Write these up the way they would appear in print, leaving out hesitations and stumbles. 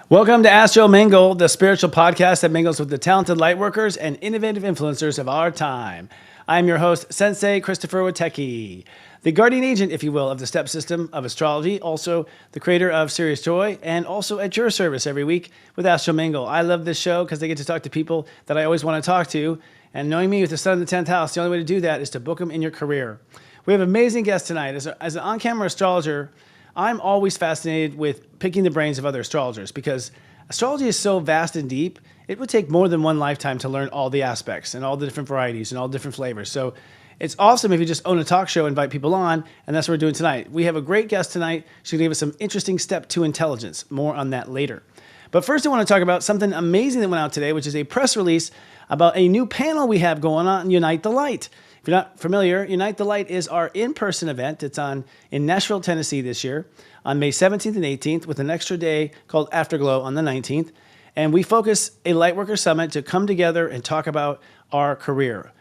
Welcome to AstroMingle, the spiritual podcast that mingles with the talented lightworkers and innovative influencers of our time. I'm your host, Sensei Christopher Witecki, the guardian agent, if you will, of the step system of astrology, also the creator of Serious Joy, and also at your service every week with AstroMingle. I love this show because I get to talk to people that I always want to talk to, and knowing me with the sun in the 10th house, the only way to do that is to book them in your career. We have amazing guests tonight. As an on-camera astrologer, I'm always fascinated with picking the brains of other astrologers because astrology is so vast and deep, it would take more than one lifetime to learn all the aspects and all the different varieties and all different flavors. So it's awesome if you just own a talk show, invite people on, and that's what we're doing tonight. We have a great guest tonight. She's going to give us some interesting step 2 intelligence. More on that later. But first I want to talk about something amazing that went out today, which is a press release about a new panel we have going on, Unite the Light. If you're not familiar, Unite the Light is our in-person event. It's in Nashville, Tennessee this year on May 17th and 18th with an extra day called Afterglow on the 19th. And we focus a Lightworker Summit to come together and talk about our career,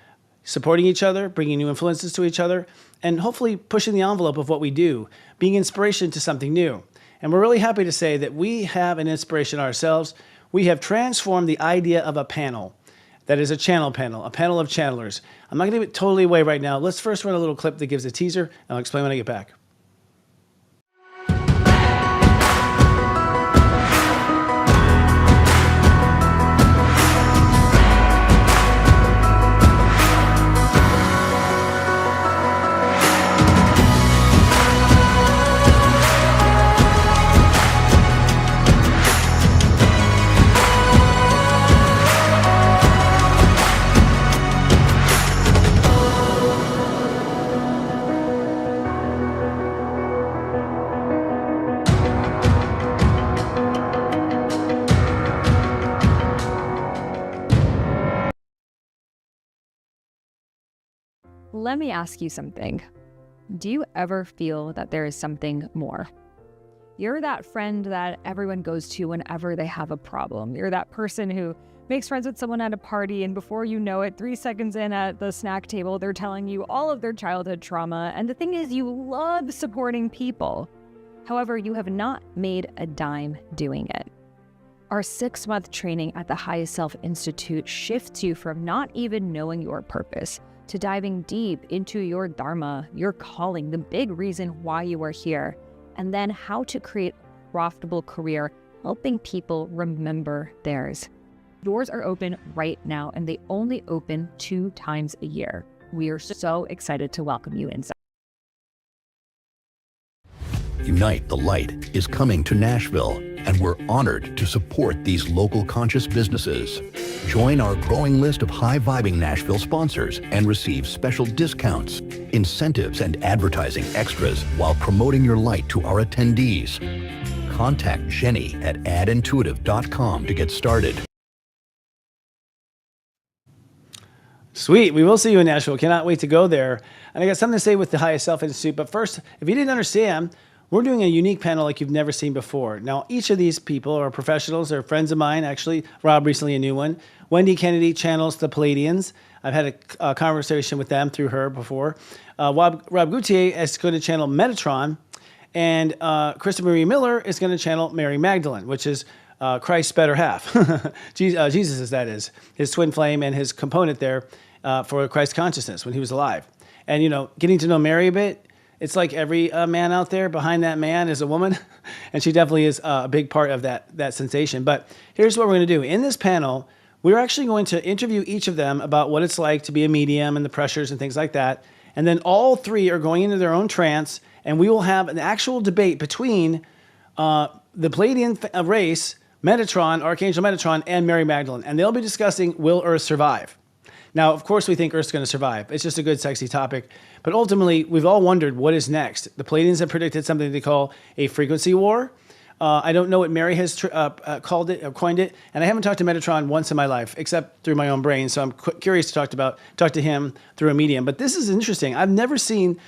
supporting each other, bringing new influences to each other, and hopefully pushing the envelope of what we do, being inspiration to something new. And we're really happy to say that we have an inspiration ourselves. We have transformed the idea of a panel. That is a channel panel, a panel of channelers. I'm not going to give it totally away right now. Let's first run a little clip that gives a teaser, and I'll explain when I get back. Let me ask you something. Do you ever feel that there is something more? You're that friend that everyone goes to whenever they have a problem. You're that person who makes friends with someone at a party, and before you know it, 3 seconds in at the snack table, they're telling you all of their childhood trauma. And the thing is, you love supporting people. However, you have not made a dime doing it. Our 6-month training at the Highest Self Institute shifts you from not even knowing your purpose to diving deep into your dharma, your calling, the big reason why you are here, and then how to create a profitable career helping people remember theirs. Doors are open right now, and they only open 2 times a year. We are so excited to welcome you inside. Unite the Light is coming to Nashville, and we're honored to support these local conscious businesses. Join our growing list of high-vibing Nashville sponsors and receive special discounts, incentives, and advertising extras while promoting your light to our attendees. Contact Jenny at adintuitive.com to get started. Sweet. We will see you in Nashville. Cannot wait to go there. And I got something to say with the Highest Self Institute. But first, if you didn't understand, we're doing a unique panel like you've never seen before. Now, each of these people are professionals. They're friends of mine, actually. Rob recently, a new one. Wendy Kennedy channels the Palladians. I've had a conversation with them through her before. Rob Gautier is going to channel Metatron. And Christopher Miller is going to channel Mary Magdalene, which is Christ's better half. Jesus, that is. His twin flame and his component there for Christ consciousness when he was alive. And, you know, getting to know Mary a bit, it's like every man out there, behind that man is a woman, and she definitely is a big part of that sensation. But here's what we're going to do. In this panel, we're actually going to interview each of them about what it's like to be a medium and the pressures and things like that. And then all 3 are going into their own trance, and we will have an actual debate between the Palladian race, Metatron, Archangel Metatron, and Mary Magdalene. And they'll be discussing, will Earth survive? Now, of course, we think Earth's going to survive. It's just a good, sexy topic. But ultimately, we've all wondered what is next. The Palladians have predicted something they call a frequency war. I don't know what Mary has called it or coined it, and I haven't talked to Metatron once in my life, except through my own brain. So I'm curious to talk to him through a medium. But this is interesting. I've never seen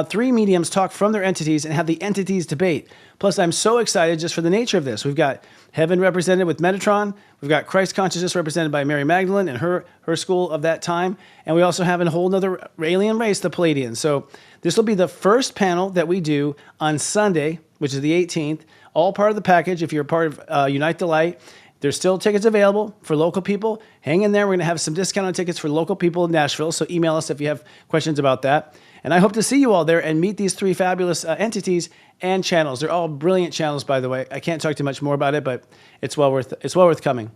3 mediums talk from their entities and have the entities debate. Plus, I'm so excited just for the nature of this. We've got heaven represented with Metatron. We've got Christ consciousness represented by Mary Magdalene and her school of that time. And we also have a whole other alien race, the Palladians. So this will be the first panel that we do on Sunday, which is the 18th, all part of the package. If you're a part of Unite the Light, there's still tickets available for local people. Hang in there. We're going to have some discounted tickets for local people in Nashville. So email us if you have questions about that. And I hope to see you all there and meet these three fabulous entities and channels. They're all brilliant channels, by the way. I can't talk too much more about it, but it's well worth coming.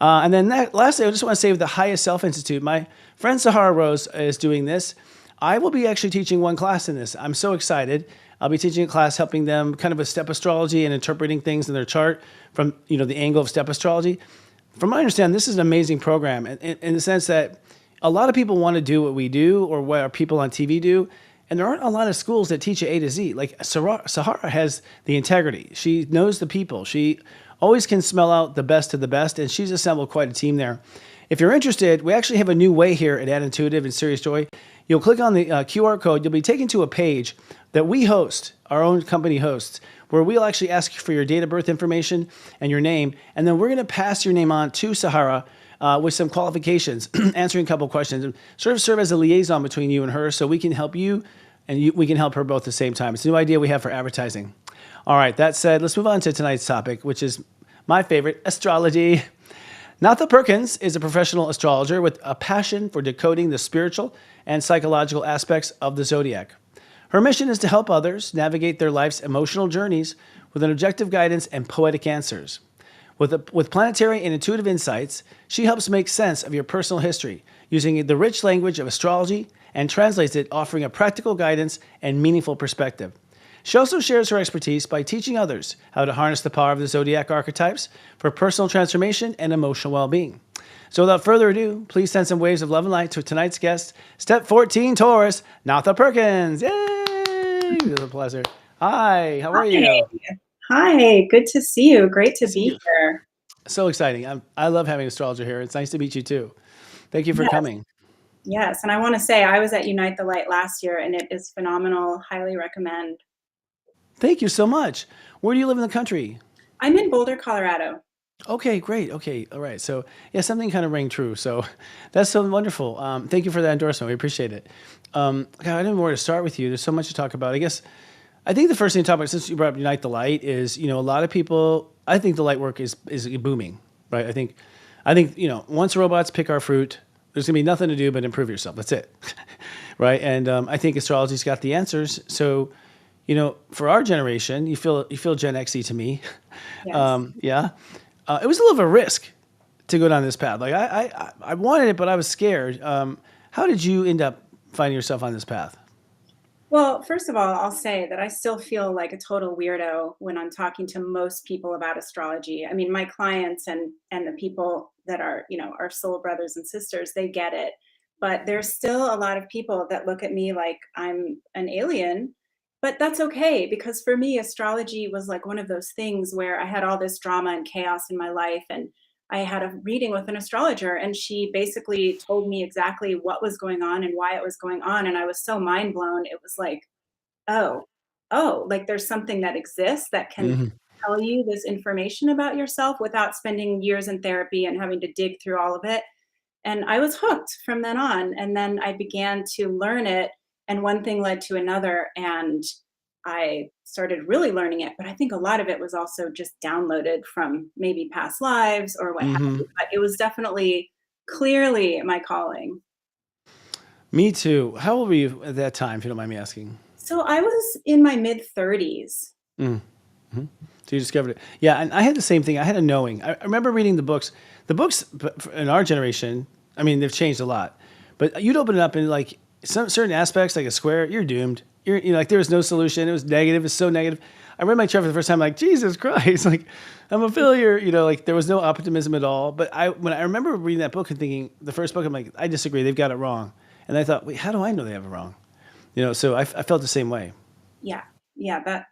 And then lastly, I just want to say with the Highest Self Institute, my friend Sahara Rose is doing this. I will be actually teaching one class in this. I'm so excited. I'll be teaching a class helping them kind of with step astrology and interpreting things in their chart from the angle of step astrology. From my understanding, this is an amazing program in the sense that a lot of people want to do what we do or what our people on TV do, and there aren't a lot of schools that teach you A to Z. Like Sahara has the integrity. She knows the people. She always can smell out the best of the best, and she's assembled quite a team there. If you're interested, we actually have a new way here at Ad Intuitive and Serious Joy. You'll click on the QR code. You'll be taken to a page that we host, our own company hosts, where we'll actually ask for your date of birth information and your name, and then we're going to pass your name on to Sahara with some qualifications, answering a couple questions, and sort of serve as a liaison between you and her so we can help you and we can help her both at the same time. It's a new idea we have for advertising. All right, that said, let's move on to tonight's topic, which is my favorite, astrology. Natha Perkins is a professional astrologer with a passion for decoding the spiritual and psychological aspects of the zodiac. Her mission is to help others navigate their life's emotional journeys with an objective guidance and poetic answers. With planetary and intuitive insights, she helps make sense of your personal history using the rich language of astrology and translates it, offering a practical guidance and meaningful perspective. She also shares her expertise by teaching others how to harness the power of the zodiac archetypes for personal transformation and emotional well-being. So without further ado, please send some waves of love and light to tonight's guest, Step 14 Taurus, Natha Perkins. Yay! It was a pleasure. Hi, how are you? Hi, good to see you. Great to be here. So exciting. I love having an astrologer here. It's nice to meet you too. Thank you for coming. Yes, and I want to say I was at Unite the Light last year and it is phenomenal. Highly recommend. Thank you so much. Where do you live in the country? I'm in Boulder, Colorado. Okay, great. Okay, all right. So yeah, something kind of rang true. So that's so wonderful. Thank you for that endorsement. We appreciate it. God, I don't know where to start with you. There's so much to talk about. I think the first thing to talk about, since you brought up Unite the Light, is a lot of people. I think the light work is booming, right? I think once robots pick our fruit, there's gonna be nothing to do but improve yourself. That's it, right? And I think astrology's got the answers. So, for our generation, you feel Gen Xy to me. Yes. Yeah. It was a little of a risk to go down this path. Like I wanted it, but I was scared. How did you end up finding yourself on this path? Well, first of all, I'll say that I still feel like a total weirdo when I'm talking to most people about astrology. I mean, my clients and the people that are, our soul brothers and sisters, they get it. But there's still a lot of people that look at me like I'm an alien. But that's okay, because for me, astrology was like one of those things where I had all this drama and chaos in my life. And I had a reading with an astrologer, and she basically told me exactly what was going on and why it was going on. And I was so mind blown. It was like, oh, like there's something that exists that can tell you this information about yourself without spending years in therapy and having to dig through all of it. And I was hooked from then on. And then I began to learn it, and one thing led to another, and I started really learning it. But I think a lot of it was also just downloaded from maybe past lives or what have you. But it was definitely clearly my calling. Me too. How old were you at that time, if you don't mind me asking? So I was in my mid 30s. So you discovered it. Yeah, and I had the same thing. I had a knowing. I remember reading the books. The books in our generation, I mean, they've changed a lot. But you'd open it up and like some certain aspects, like a square, you're doomed. Like there was no solution. It was negative. It's so negative. I read my chart for the first time, like, Jesus Christ, like I'm a failure. Like there was no optimism at all. But when I remember reading that book and thinking, the first book, I'm like, I disagree. They've got it wrong. And I thought, wait, how do I know they have it wrong? So I felt the same way. Yeah,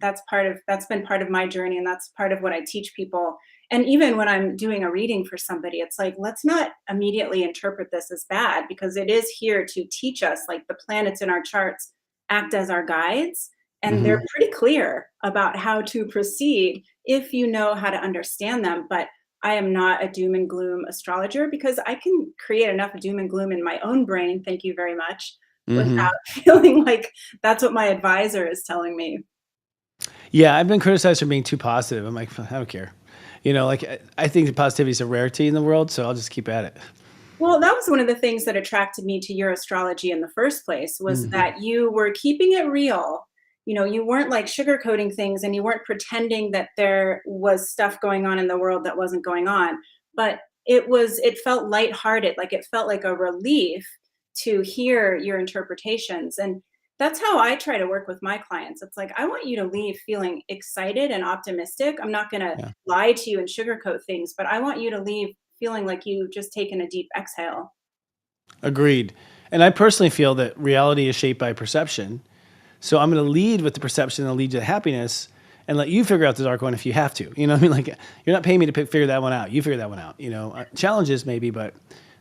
that's been part of my journey, and that's part of what I teach people. And even when I'm doing a reading for somebody, it's like, let's not immediately interpret this as bad, because it is here to teach us. Like the planets in our charts act as our guides, and they're pretty clear about how to proceed if you know how to understand them. But I am not a doom and gloom astrologer, because I can create enough doom and gloom in my own brain, thank you very much, without feeling like that's what my advisor is telling me. Yeah, I've been criticized for being too positive. I'm like, I don't care. Like I think that positivity is a rarity in the world, so I'll just keep at it. Well, that was one of the things that attracted me to your astrology in the first place, was Hmm. that you were keeping it real. You weren't like sugarcoating things, and you weren't pretending that there was stuff going on in the world that wasn't going on. But it felt lighthearted, like it felt like a relief to hear your interpretations. And that's how I try to work with my clients. It's like, I want you to leave feeling excited and optimistic. I'm not going to Yeah, lie to you and sugarcoat things, but I want you to leave feeling like you've just taken a deep exhale. agreed. And I personally feel that reality is shaped by perception. So I'm going to lead with the perception and lead to happiness and let you figure out the dark one if you have to. You know what I mean? Like you're not paying me to figure that one out. You figure that one out. Challenges maybe, but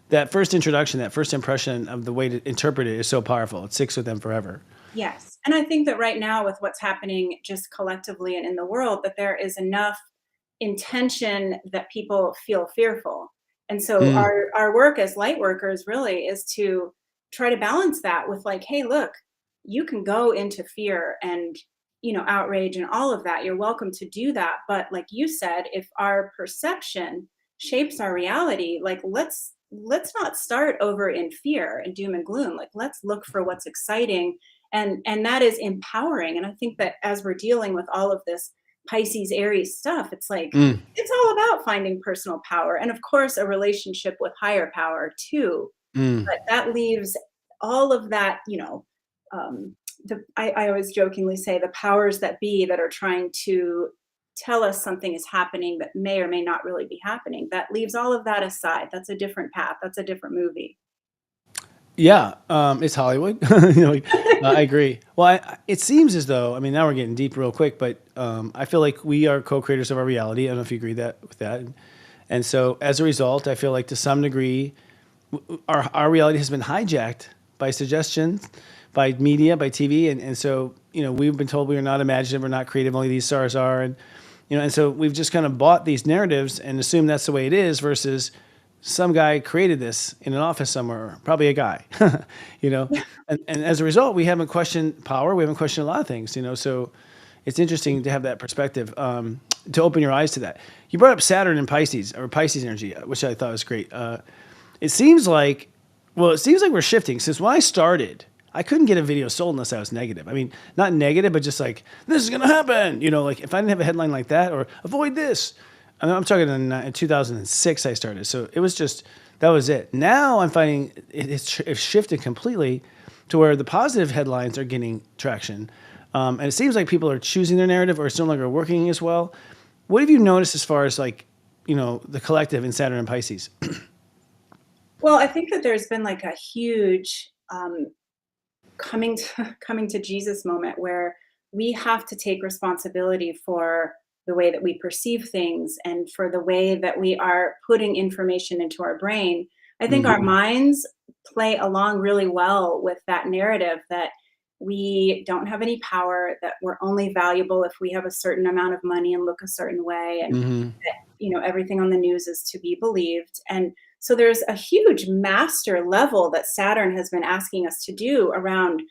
that first introduction, that first impression of the way to interpret it is so powerful. It sticks with them forever. Yes. And I think that right now, with what's happening just collectively and in the world, that there is enough intention that people feel fearful. And so Mm, our work as light workers really is to try to balance that with like, hey, look, you can go into fear and outrage and all of that. You're welcome to do that. But like you said, if our perception shapes our reality, like let's not start over in fear and doom and gloom. Like let's look for what's exciting, and that is empowering. And I think that as we're dealing with all of this Pisces, Aries stuff, it's like mm, it's all about finding personal power, and of course a relationship with higher power too. mm. But that leaves all of that, I always jokingly say the powers that be that are trying to tell us something is happening that may or may not really be happening. That leaves all of that aside. That's a different path. That's a different movie. Yeah, it's Hollywood. I agree. Well, it seems as though, I mean, now we're getting deep real quick, but I feel like we are co-creators of our reality. I don't know if you agree with that. And so as a result, I feel like to some degree, our reality has been hijacked by suggestions, by media, by TV. And so, we've been told we are not imaginative, we're not creative, only these stars are. And so we've just kind of bought these narratives and assumed that's the way it is versus some guy created this in an office somewhere, probably a guy, you know, and as a result, we haven't questioned power. We haven't questioned a lot of things, so it's interesting to have that perspective, to open your eyes to that. You brought up Saturn and Pisces, or Pisces energy, which I thought was great. It seems like, we're shifting. Since when I started, I couldn't get a video sold unless I was negative. I mean, not negative, but just like, this is going to happen. Like if I didn't have a headline like that or avoid this. I'm talking in 2006 I started. So it was just, that was it. Now I'm finding it's shifted completely to where the positive headlines are getting traction. And it seems like people are choosing their narrative or it's no longer working as well. What have you noticed as far as like, the collective in Saturn and Pisces? Well, I think that there's been like a huge coming to Jesus moment where we have to take responsibility for the way that we perceive things and for the way that we are putting information into our brain. I think our Hmm. minds play along really well with that narrative that we don't have any power, that we're only valuable if we have a certain amount of money and look a certain way, and Hmm. that everything on the news is to be believed. And so there's a huge master level that Saturn has been asking us to do around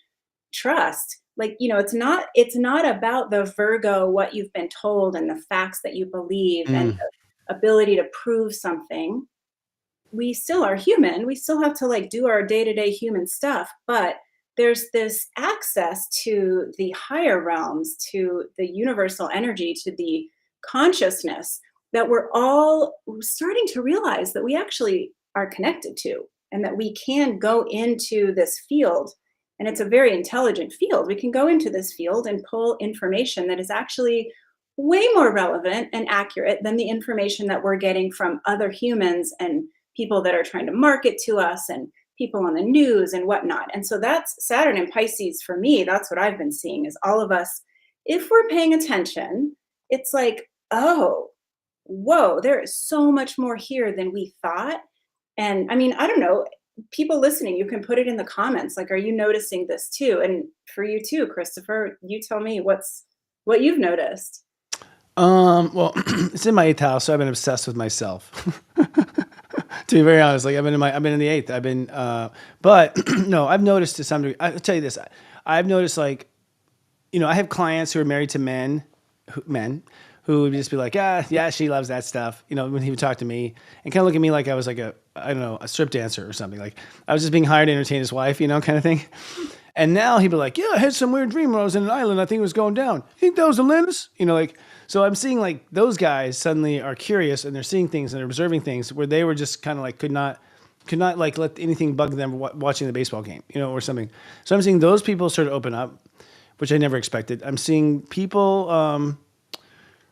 trust. Like, it's not about the Virgo, what you've been told and the facts that you believe and Mm. the ability to prove something. We still are human. We still have to like do our day-to-day human stuff, but there's this access to the higher realms, to the universal energy, to the consciousness that we're all starting to realize that we actually are connected to, and that we can go into this field. And it's a very intelligent field. We can go into this field and pull information that is actually way more relevant and accurate than the information that we're getting from other humans and people that are trying to market to us and people on the news and whatnot. And so that's Saturn and Pisces for me. That's what I've been seeing is all of us, if we're paying attention, it's like, oh, whoa, there is so much more here than we thought. And I mean, I don't know, people listening, you can put it in the comments. Like, are you noticing this too? And for you too, Christopher, you tell me what you've noticed. Well, it's in my eighth house, so I've been obsessed with myself. To be very honest, like I've been in the eighth. But no, I've noticed to some degree. I'll tell you this. I've noticed like, I have clients who are married to men men who would just be like, yeah, she loves that stuff. When he would talk to me and kind of look at me like I was like I don't know, a strip dancer or something. Like I was just being hired to entertain his wife, kind of thing. And now he'd be like, yeah, I had some weird dream when I was in an island. I think it was going down. You think that was Atlantis? So I'm seeing like those guys suddenly are curious and they're seeing things and they're observing things where they were just kind of like could not like let anything bug them watching the baseball game, or something. So I'm seeing those people sort of open up, which I never expected. I'm seeing people kind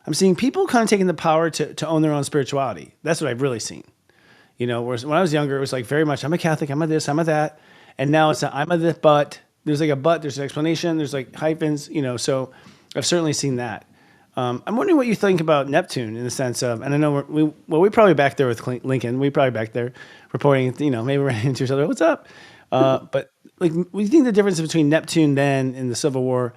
of taking the power to own their own spirituality. That's what I've really seen. Whereas when I was younger, it was like very much, I'm a Catholic, I'm a this, I'm a that. And now it's I'm a this, but there's like a but, there's an explanation, there's like hyphens, so I've certainly seen that. I'm wondering what you think about Neptune in the sense of, and I know we're probably back there with Lincoln. We're probably back there reporting, maybe we're into each other. What's up? But like, what do you think the difference between Neptune then in the Civil War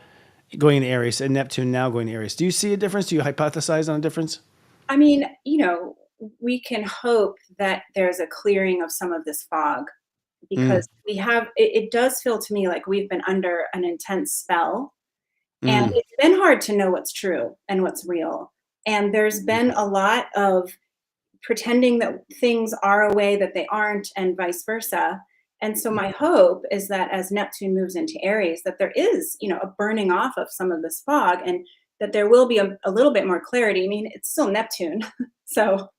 going into Aries and Neptune now going to Aries? Do you see a difference? Do you hypothesize on a difference? I mean, we can hope that there's a clearing of some of this fog because it does feel to me like we've been under an intense spell. And it's been hard to know what's true and what's real. And there's been a lot of pretending that things are a way that they aren't and vice versa. And so my hope is that as Neptune moves into Aries, that there is, a burning off of some of this fog and that there will be a little bit more clarity. I mean, it's still Neptune. So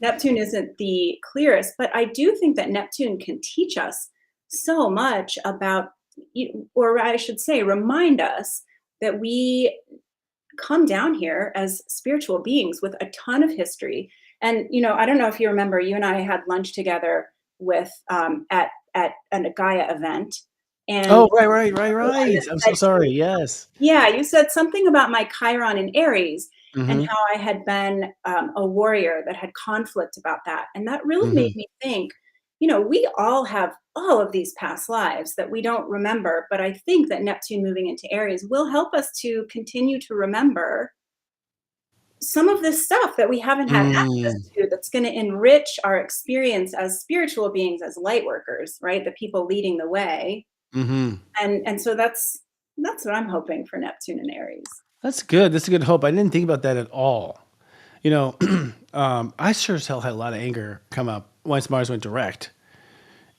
Neptune isn't the clearest, but I do think that Neptune can teach us so much about, or I should say, remind us that we come down here as spiritual beings with a ton of history. And, I don't know if you remember, you and I had lunch together with at a Gaia event. And right. I'm so sorry. Yes. Yeah, you said something about my Chiron in Aries and how I had been a warrior that had conflict about that. And that really made me think, we all have all of these past lives that we don't remember. But I think that Neptune moving into Aries will help us to continue to remember some of this stuff that we haven't had access to that's going to enrich our experience as spiritual beings, as light workers, right? The people leading the way. And so that's what I'm hoping for Neptune and Aries. That's good. That's a good hope. I didn't think about that at all. I sure as hell had a lot of anger come up once Mars went direct.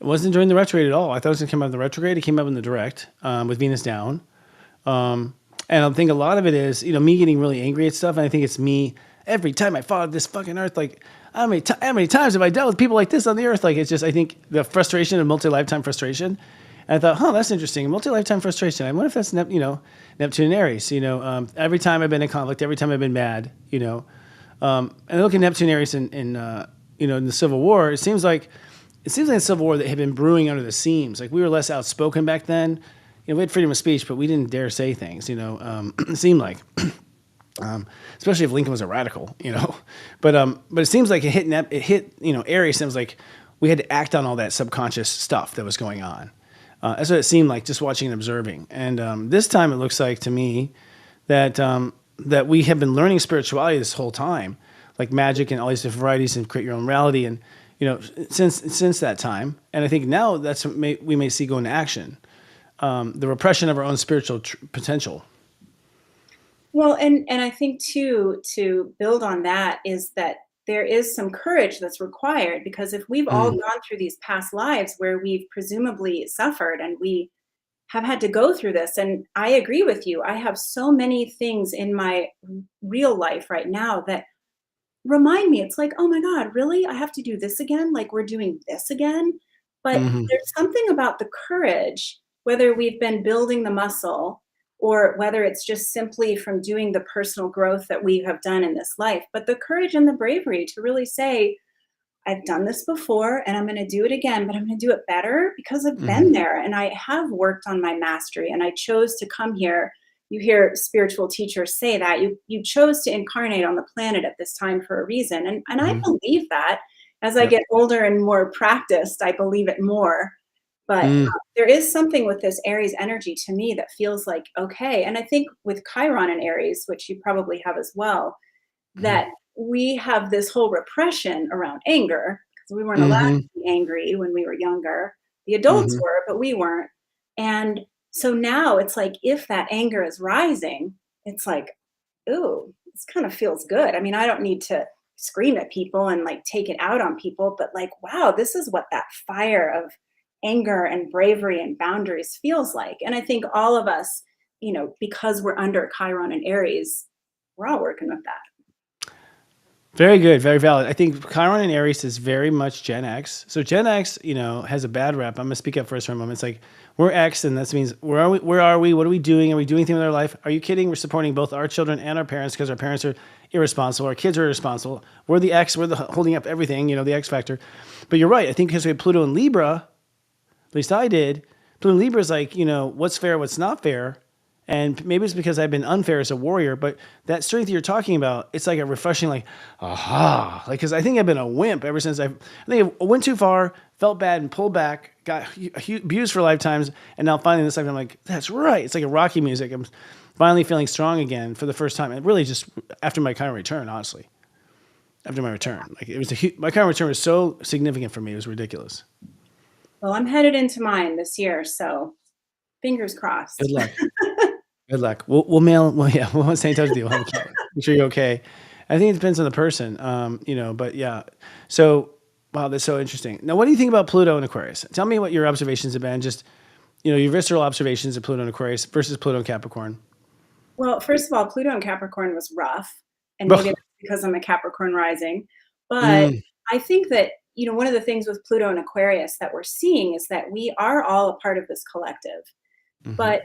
It wasn't during the retrograde at all. I thought it was going to come out in the retrograde. It came up in the direct with Venus down. And I think a lot of it is, me getting really angry at stuff. And I think it's me every time I followed this fucking earth. Like, how many times have I dealt with people like this on the earth? Like, it's just, I think the frustration of multi-lifetime frustration. And I thought, that's interesting. Multi-lifetime frustration. I wonder if that's, Neptune and Aries. Every time I've been in conflict, every time I've been mad, and I look at Neptune and Aries in the Civil War. It seems like the Civil War that had been brewing under the seams. Like we were less outspoken back then. We had freedom of speech, but we didn't dare say things. It seemed like, especially if Lincoln was a radical. But it seems like it hit Aries. Seems like we had to act on all that subconscious stuff that was going on. That's what it seemed like, just watching and observing. And this time, it looks like to me that that we have been learning spirituality this whole time, like magic and all these different varieties, and create your own reality. And since that time, and I think now that's what we may see go into action, the repression of our own spiritual potential. Well, and I think too, to build on that is that there is some courage that's required, because if we've all gone through these past lives where we've presumably suffered and we have had to go through this, and I agree with you, I have so many things in my real life right now that remind me, it's like, oh my God, really? I have to do this again? Like we're doing this again? But there's something about the courage, whether we've been building the muscle or whether it's just simply from doing the personal growth that we have done in this life, but the courage and the bravery to really say, I've done this before and I'm going to do it again, but I'm going to do it better because I've been there and I have worked on my mastery and I chose to come here. You hear spiritual teachers say that you chose to incarnate on the planet at this time for a reason. And I believe that as I get older and more practiced, I believe it more. But there is something with this Aries energy to me that feels like, okay. And I think with Chiron and Aries, which you probably have as well, that we have this whole repression around anger, because we weren't allowed to be angry when we were younger. The adults were, but we weren't. And so now it's like, if that anger is rising, it's like, ooh, this kind of feels good. I mean, I don't need to scream at people and like take it out on people, but like, wow, this is what that fire of anger and bravery and boundaries feels like. And I think all of us, because we're under Chiron and Aries, we're all working with that. Very good, very valid. I think Chiron and Aries is very much Gen X. So Gen X, has a bad rep. I'm gonna speak up first for a moment. It's like we're X, and that means where are we? Where are we? What are we doing? Are we doing anything with our life? Are you kidding? We're supporting both our children and our parents because our parents are irresponsible. Our kids are irresponsible. We're the X. We're the holding up everything. The X factor. But you're right. I think because we have Pluto and Libra, at least I did. Pluto and Libra is like what's fair, what's not fair. And maybe it's because I've been unfair as a warrior, but that strength you're talking about, it's like a refreshing, like, aha. Like, because I think I've been a wimp ever since I think I went too far, felt bad and pulled back, got abused for lifetimes. And now finally this time I'm like, that's right. It's like a Rocky music. I'm finally feeling strong again for the first time. And really just after my Chiron return, honestly. After my return. Like it was my Chiron return was so significant for me. It was ridiculous. Well, I'm headed into mine this year, so fingers crossed. Good luck. Good luck. We'll mail. Well, yeah, we'll stay in touch with you. Make sure you're okay. I think it depends on the person, but yeah. So, wow, that's so interesting. Now, what do you think about Pluto and Aquarius? Tell me what your observations have been. Just, your visceral observations of Pluto and Aquarius versus Pluto and Capricorn. Well, first of all, Pluto and Capricorn was rough, and maybe that's because I'm a Capricorn rising. But I think that, one of the things with Pluto and Aquarius that we're seeing is that we are all a part of this collective. Mm-hmm. But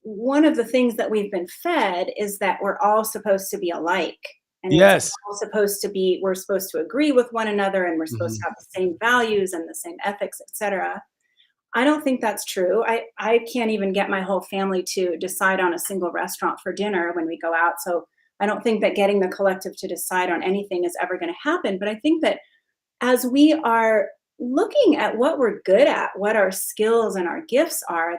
one of the things that we've been fed is that we're all supposed to be alike. And yes, we're supposed to agree with one another, and we're supposed to have the same values and the same ethics, etc. I don't think that's true. I can't even get my whole family to decide on a single restaurant for dinner when we go out. So I don't think that getting the collective to decide on anything is ever going to happen. But I think that as we are looking at what we're good at, what our skills and our gifts are,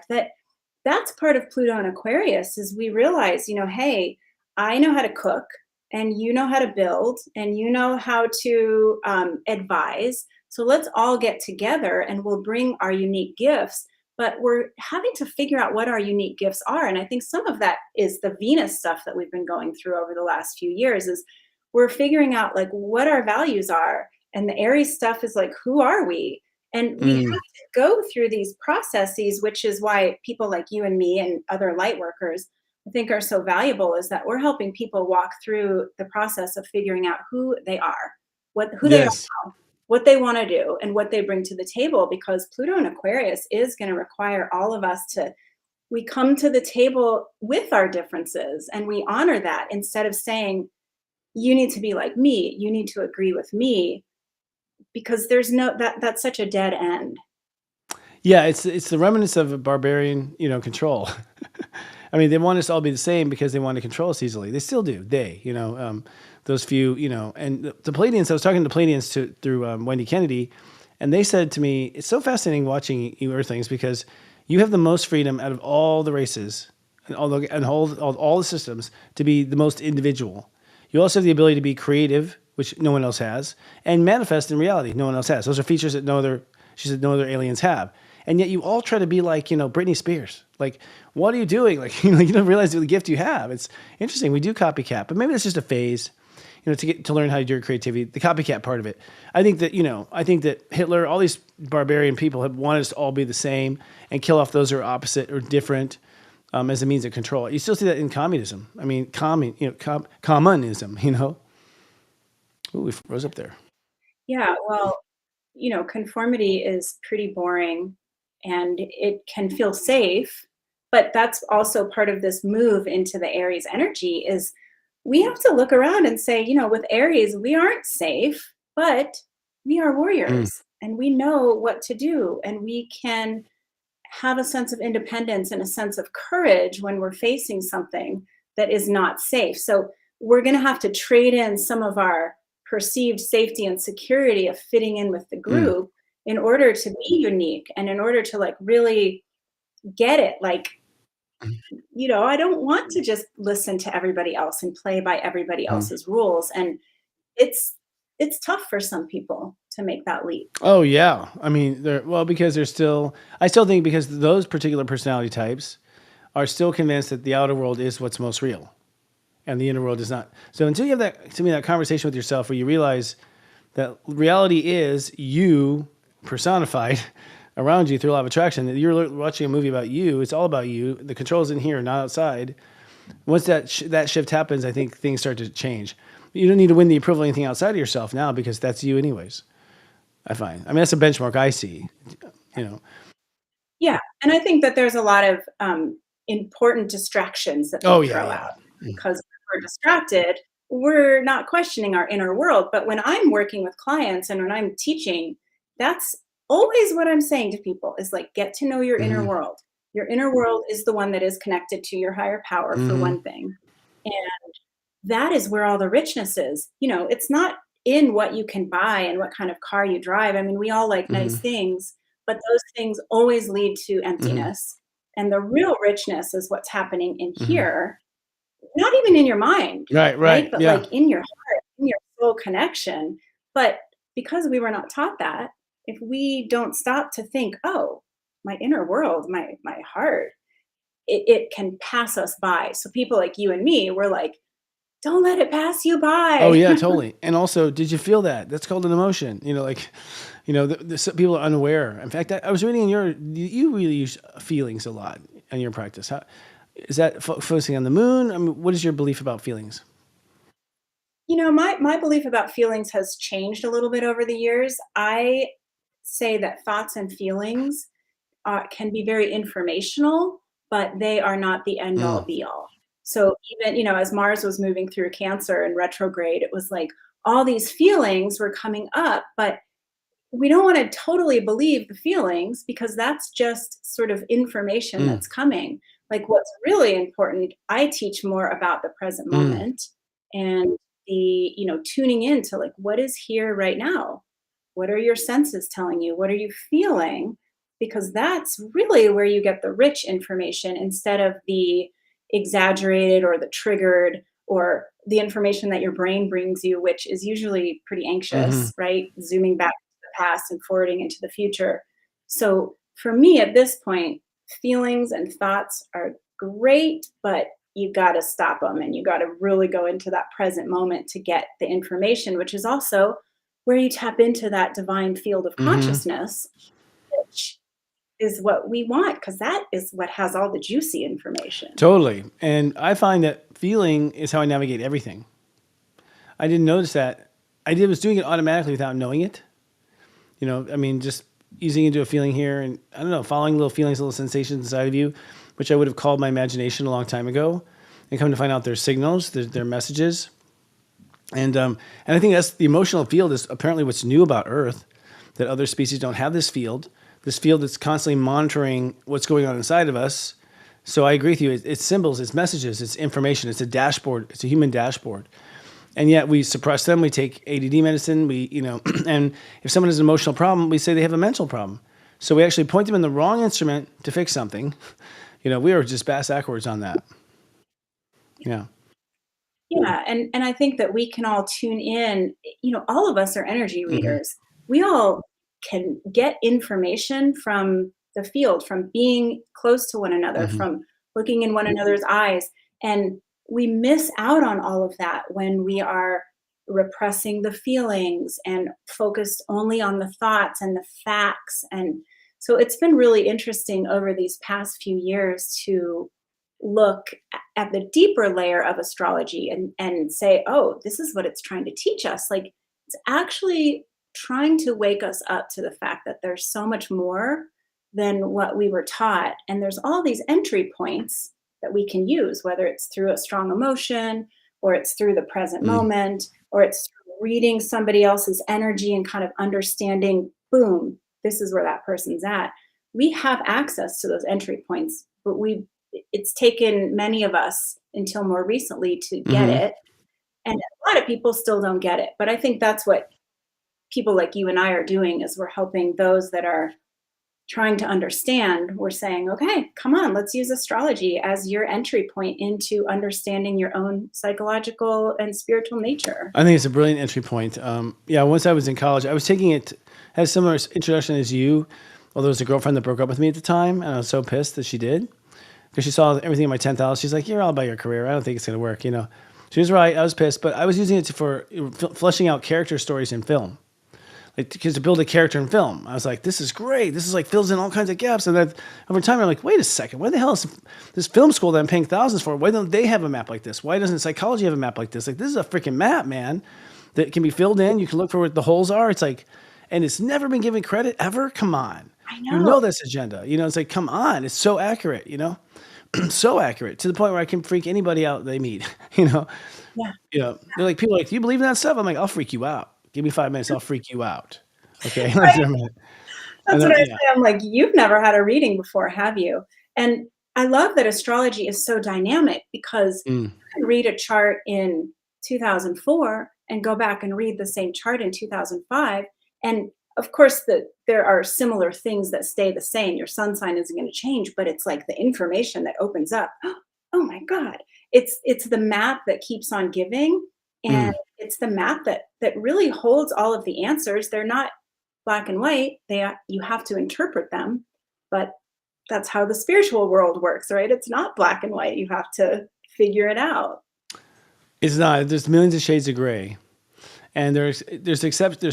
that's part of Pluto and Aquarius is we realize, hey, I know how to cook and you know how to build and you know how to advise. So let's all get together and we'll bring our unique gifts, but we're having to figure out what our unique gifts are. And I think some of that is the Venus stuff that we've been going through over the last few years is we're figuring out like what our values are. And the Aries stuff is like, who are we? And we have to go through these processes, which is why people like you and me and other light workers, I think, are so valuable, is that we're helping people walk through the process of figuring out who they are, who they are now, what they want to do, and what they bring to the table. Because Pluto and Aquarius is going to require all of us we come to the table with our differences and we honor that instead of saying, you need to be like me, you need to agree with me. Because there's that's such a dead end. Yeah, it's the remnants of a barbarian, control. I mean, they want us to all be the same because they want to control us easily. They still do. Those few, and the Palladians. I was talking to Palladians through Wendy Kennedy, and they said to me, "It's so fascinating watching you Earthlings because you have the most freedom out of all the races and all the systems to be the most individual. You also have the ability to be creative, which no one else has, and manifest in reality, no one else has. Those are features that no other aliens have. And yet you all try to be like, Britney Spears. Like, what are you doing? Like, you don't realize the gift you have. It's interesting. We do copycat, but maybe that's just a phase, to learn how to do your creativity, the copycat part of it. I think that Hitler, all these barbarian people have wanted us to all be the same and kill off those who are opposite or different as a means of control. You still see that in communism. I mean, communism, Ooh, we rose up there. Yeah, well, conformity is pretty boring and it can feel safe, but that's also part of this move into the Aries energy is we have to look around and say, with Aries, we aren't safe, but we are warriors and we know what to do and we can have a sense of independence and a sense of courage when we're facing something that is not safe. So we're going to have to trade in some of our perceived safety and security of fitting in with the group in order to be unique and in order to really get it. I don't want to just listen to everybody else and play by everybody else's rules. And it's tough for some people to make that leap. Oh yeah. I mean, because I still think because those particular personality types are still convinced that the outer world is what's most real. and the inner world is not. So until you have that, to me, that conversation with yourself where you realize that reality is you personified around you through a law of attraction, that you're watching a movie about you, it's all about you. The control's in here, not outside. Once that shift happens, I think things start to change. You don't need to win the approval of anything outside of yourself now because that's you anyways, I find. I mean, that's a benchmark I see, you know. Yeah, and I think that there's a lot of important distractions that Oh, we yeah, throw yeah. out because when we're distracted, we're not questioning our inner world. But when I'm working with clients and when I'm teaching, that's always what I'm saying to people is like, get to know your inner Mm-hmm. world. Your inner world is the one that is connected to your higher power, for Mm-hmm. one thing. And that is where all the richness is. You know, it's not in what you can buy and what kind of car you drive. I mean, we all like Mm-hmm. nice things, but those things always lead to Mm-hmm. emptiness. And the real richness is what's happening in Mm-hmm. here, not even in your mind, Right, right? right. But Yeah. like in your heart, in your soul connection. But because we were not taught that, if we don't stop to think, oh, my inner world, my heart, it can pass us by. So people like you and me, we're like, don't let it pass you Oh by. yeah, totally. And also, did you feel that? That's called an emotion. You know, like, you know, some people are unaware. In fact, I was reading in you really use feelings a lot in your practice. How is that focusing on the moon? I mean, what is your belief about feelings? You know, my belief about feelings has changed a little bit over the years. I say that thoughts and feelings can be very informational, but they are not the end all Mm. be all. So even, you know, as Mars was moving through Cancer and retrograde, it was like all these feelings were coming up, but we don't want to totally believe the feelings because that's just sort of information Mm. that's coming. Like what's really important, I teach more about the present Mm. moment and the, you know, tuning into like what is here right now? What are your senses telling you? What are you feeling? Because that's really where you get the rich information instead of the exaggerated or the triggered or the information that your brain brings you, which is usually pretty Hmm. anxious, right? Zooming back to the past and forwarding into the future. So for me at this point, feelings and thoughts are great, but you got to stop them and you got to really go into that present moment to get the information, which is also where you tap into that divine field of Hmm. consciousness, which is what we want because that is what has all the juicy information. Totally. And I find that feeling is how I navigate everything. I didn't notice that. Was doing it automatically without knowing it. You know, I mean, just easing into a feeling here and I don't know, following little feelings, little sensations inside of you, which I would have called my imagination a long time ago. And come to find out there's signals, their messages. And I think that's the emotional field is apparently what's new about Earth, that other species don't have this field that's constantly monitoring what's going on inside of us. So I agree with you. It's symbols, it's messages, it's information, it's a dashboard, it's a human dashboard. And yet we suppress them. We take ADD medicine. And if someone has an emotional problem, we say they have a mental problem. So we actually point them in the wrong instrument to fix something. You know, we are just bass backwards on that. Yeah. Yeah, and I think that we can all tune in. You know, all of us are energy Hmm. readers. We all can get information from the field, from being close to one another, Hmm. from looking in one another's eyes. And we miss out on all of that when we are repressing the feelings and focused only on the thoughts and the facts. And so it's been really interesting over these past few years to look at the deeper layer of astrology and say, oh, this is what it's trying to teach us. Like it's actually trying to wake us up to the fact that there's so much more than what we were taught. And there's all these entry points that we can use, whether it's through a strong emotion or it's through the present Mm. moment or it's through reading somebody else's energy and kind of understanding, boom, this is where that person's at. We have access to those entry points, but it's taken many of us until more recently to get Hmm. it. And a lot of people still don't get it. But I think that's what people like you and I are doing is we're helping those that are trying to understand. We're saying, okay, come on, let's use astrology as your entry point into understanding your own psychological and spiritual nature. I think it's a brilliant entry point. Yeah, once I was in college, I was taking it, had a similar introduction as you, although it was a girlfriend that broke up with me at the time, and I was so pissed that she did. Because she saw everything in my 10th house. She's like, you're all about your career. I don't think it's going to work, you know. She was right. I was pissed, but I was using it for fleshing out character stories in film. Like, because to build a character in film, I was like, this is great. This is like fills in all kinds of gaps. And then over time, I'm like, wait a second. Why the hell is this film school that I'm paying thousands for? Why don't they have a map like this? Why doesn't psychology have a map like this? Like, this is a freaking map, man, that can be filled in. You can look for what the holes are. It's like, and it's never been given credit ever. Come on. I You know. know this agenda. It's like, come on. It's so accurate, so accurate to the point where I can freak anybody out they meet, Yeah. They're like, people are like, do you believe in that stuff? I'm like, I'll freak you out. Give me 5 minutes. I'll freak you out. Okay. Right. For a minute. That's then, what I yeah. say. I'm like, you've never had a reading before, have you? And I love that astrology is so dynamic because you can read a chart in 2004 and go back and read the same chart in 2005. And of course, there are similar things that stay the same. Your sun sign isn't going to change, but it's like the information that opens up. Oh my God. It's the map that keeps on giving. And it's the map that really holds all of the answers. They're not black and white. You have to interpret them, but that's how the spiritual world works, right? It's not black and white. You have to figure it out. It's not. There's millions of shades of gray. And there's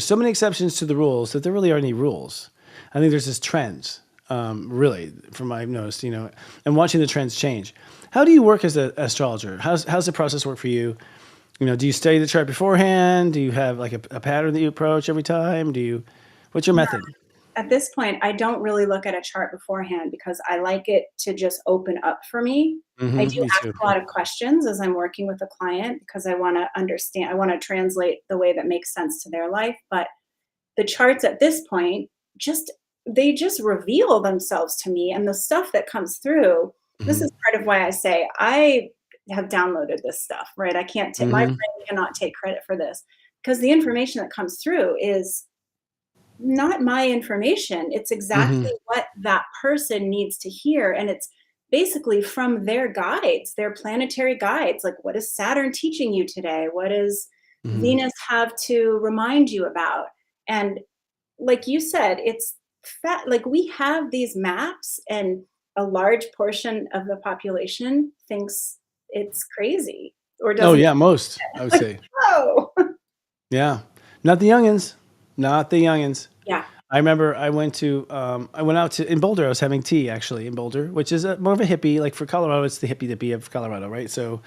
so many exceptions to the rules that there really aren't any rules. I think there's just trends, really, from what I've noticed, and watching the trends change. How do you work as an astrologer? How's the process work for you? Do you study the chart beforehand? Do you have like a pattern that you approach every time? What's your method? At this point, I don't really look at a chart beforehand because I like it to just open up for me. I do Me ask too. a lot of questions as I'm working with a client because I want to understand, I want to translate the way that makes sense to their life. But the charts at this point, they just reveal themselves to me, and the stuff that comes through, this is part of why I say I have downloaded this stuff, right? I can't take, my brain cannot take credit for this because the information that comes through is not my information. It's exactly what that person needs to hear. And it's basically from their guides, their planetary guides. Like, what is Saturn teaching you today? What does Venus have to remind you about? And like you said, it's like we have these maps, and a large portion of the population thinks it's crazy or doesn't. Oh yeah, most, I would say. Oh, Yeah. Not the youngins. Not the youngins. yeah. I remember I went out to in Boulder. I was having tea actually in Boulder, which is more of a hippie. Like for Colorado, it's the hippie dippy of Colorado, right? So,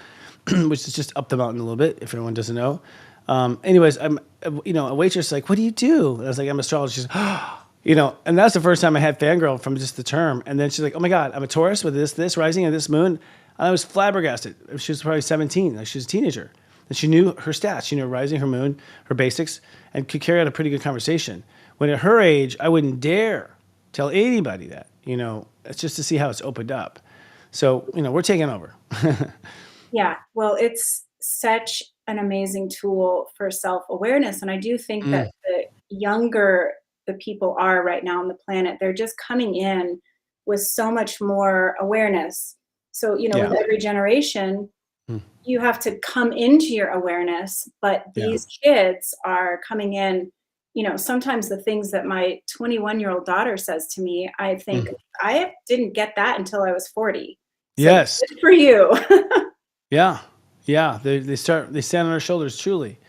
which is just up the mountain a little bit, if anyone doesn't know. Anyways, I'm, a waitress like, what do you do? And I was like, I'm an astrologer. She's, and that's the first time I had fangirl from just the term. And then she's like, oh my God, I'm a Taurus with this rising and this moon. And I was flabbergasted. She was probably 17. Like she was a teenager. And she knew her stats. She knew her rising, her moon, her basics, and could carry out a pretty good conversation. When at her age, I wouldn't dare tell anybody that, it's just to see how it's opened up. So, we're taking over. Yeah. Well, it's such an amazing tool for self-awareness. And I do think that the younger the people are right now on the planet, they're just coming in with so much more awareness. So, with every generation, you have to come into your awareness, but these kids are coming in, sometimes the things that my 21-year-old daughter says to me, I think I didn't get that until I was 40. So Yes. good for you. Yeah. Yeah. They stand on our shoulders, truly.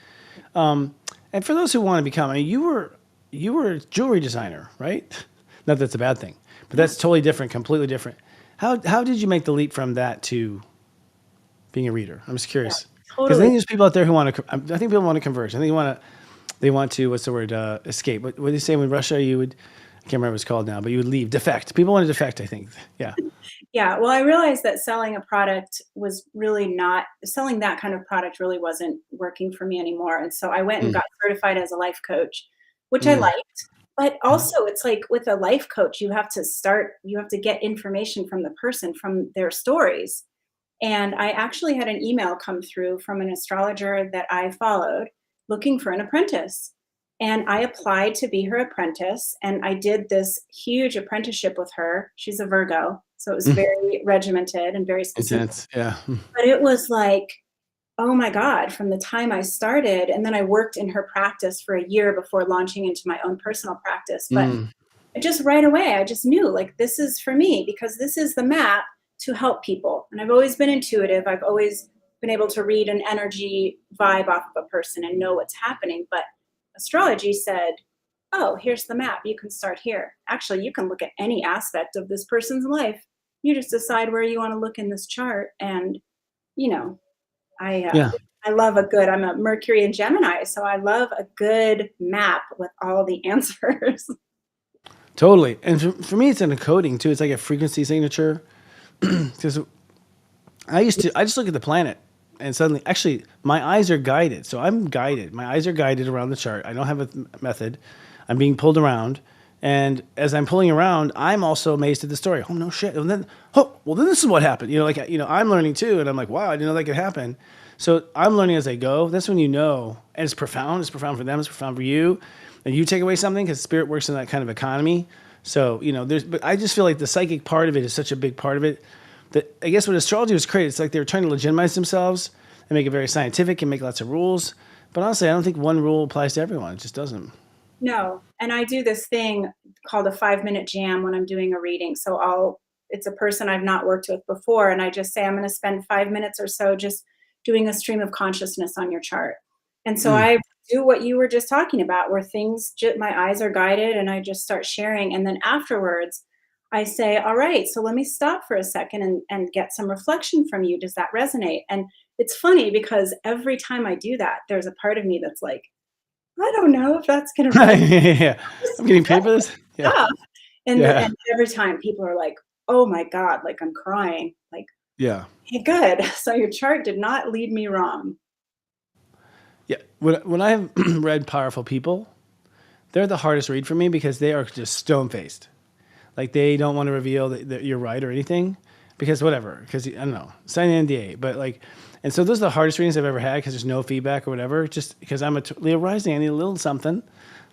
And for those who want to become, you were a jewelry designer, right? Not that that's a bad thing, but that's totally different, completely different. How did you make the leap from that to being a reader? I'm just curious. Because I think there's people out there who want to, I think people want to converge. I think they want to, what's the word, escape. What do you say when Russia, I can't remember what it's called now, but you would leave, defect. People want to defect, I think. Yeah. Yeah. Well, I realized that selling a product was really not, selling that kind of product really wasn't working for me anymore. And so I went and got certified as a life coach, which I liked. But also it's like with a life coach, you have to get information from the person, from their stories. And I actually had an email come through from an astrologer that I followed looking for an apprentice. And I applied to be her apprentice. And I did this huge apprenticeship with her. She's a Virgo. So it was very regimented and very specific. Intense. Yeah. But it was like, oh my God, from the time I started, and then I worked in her practice for a year before launching into my own personal practice. But just right away, I just knew like, this is for me because this is the map to help people. And I've always been intuitive. I've always been able to read an energy vibe off of a person and know what's happening. But astrology said, oh, here's the map. You can start here. Actually, you can look at any aspect of this person's life. You just decide where you want to look in this chart. And, you know, Yeah, I love I'm a Mercury and Gemini, so I love a good map with all the answers. totally. And for me, it's an encoding too. It's like a frequency signature. Because I just look at the planet and suddenly, actually, my eyes are guided. So I'm guided. My eyes are guided around the chart. I don't have a method. I'm being pulled around. And as I'm pulling around, I'm also amazed at the story. Oh, no shit. And then, oh, well, then this is what happened. I'm learning too. And I'm like, wow, I didn't know that could happen. So I'm learning as I go. That's when you know. And it's profound. It's profound for them. It's profound for you. And you take away something because spirit works in that kind of economy. So, but I just feel like the psychic part of it is such a big part of it that I guess when astrology was created, it's like they were trying to legitimize themselves and make it very scientific and make lots of rules. But honestly, I don't think one rule applies to everyone. It just doesn't. No. And I do this thing called a 5-minute jam when I'm doing a reading. So it's a person I've not worked with before. And I just say, I'm going to spend 5 minutes or so just doing a stream of consciousness on your chart. And so I do what you were just talking about, where my eyes are guided and I just start sharing. And then afterwards, I say, all right, so let me stop for a second and get some reflection from you. Does that resonate? And it's funny because every time I do that, there's a part of me that's like, I don't know if that's going to resonate. Yeah. I'm getting paid for this. Yeah. And every time people are like, oh my God, like I'm crying. Like, Yeah. hey, good. So your chart did not lead me wrong. Yeah. When I have read powerful people, they're the hardest read for me because they are just stone faced. Like they don't want to reveal that you're right or anything because whatever. Because I don't know, sign an NDA. But and so those are the hardest readings I've ever had because there's no feedback or whatever. Just because I'm a Leo rising, I need a little something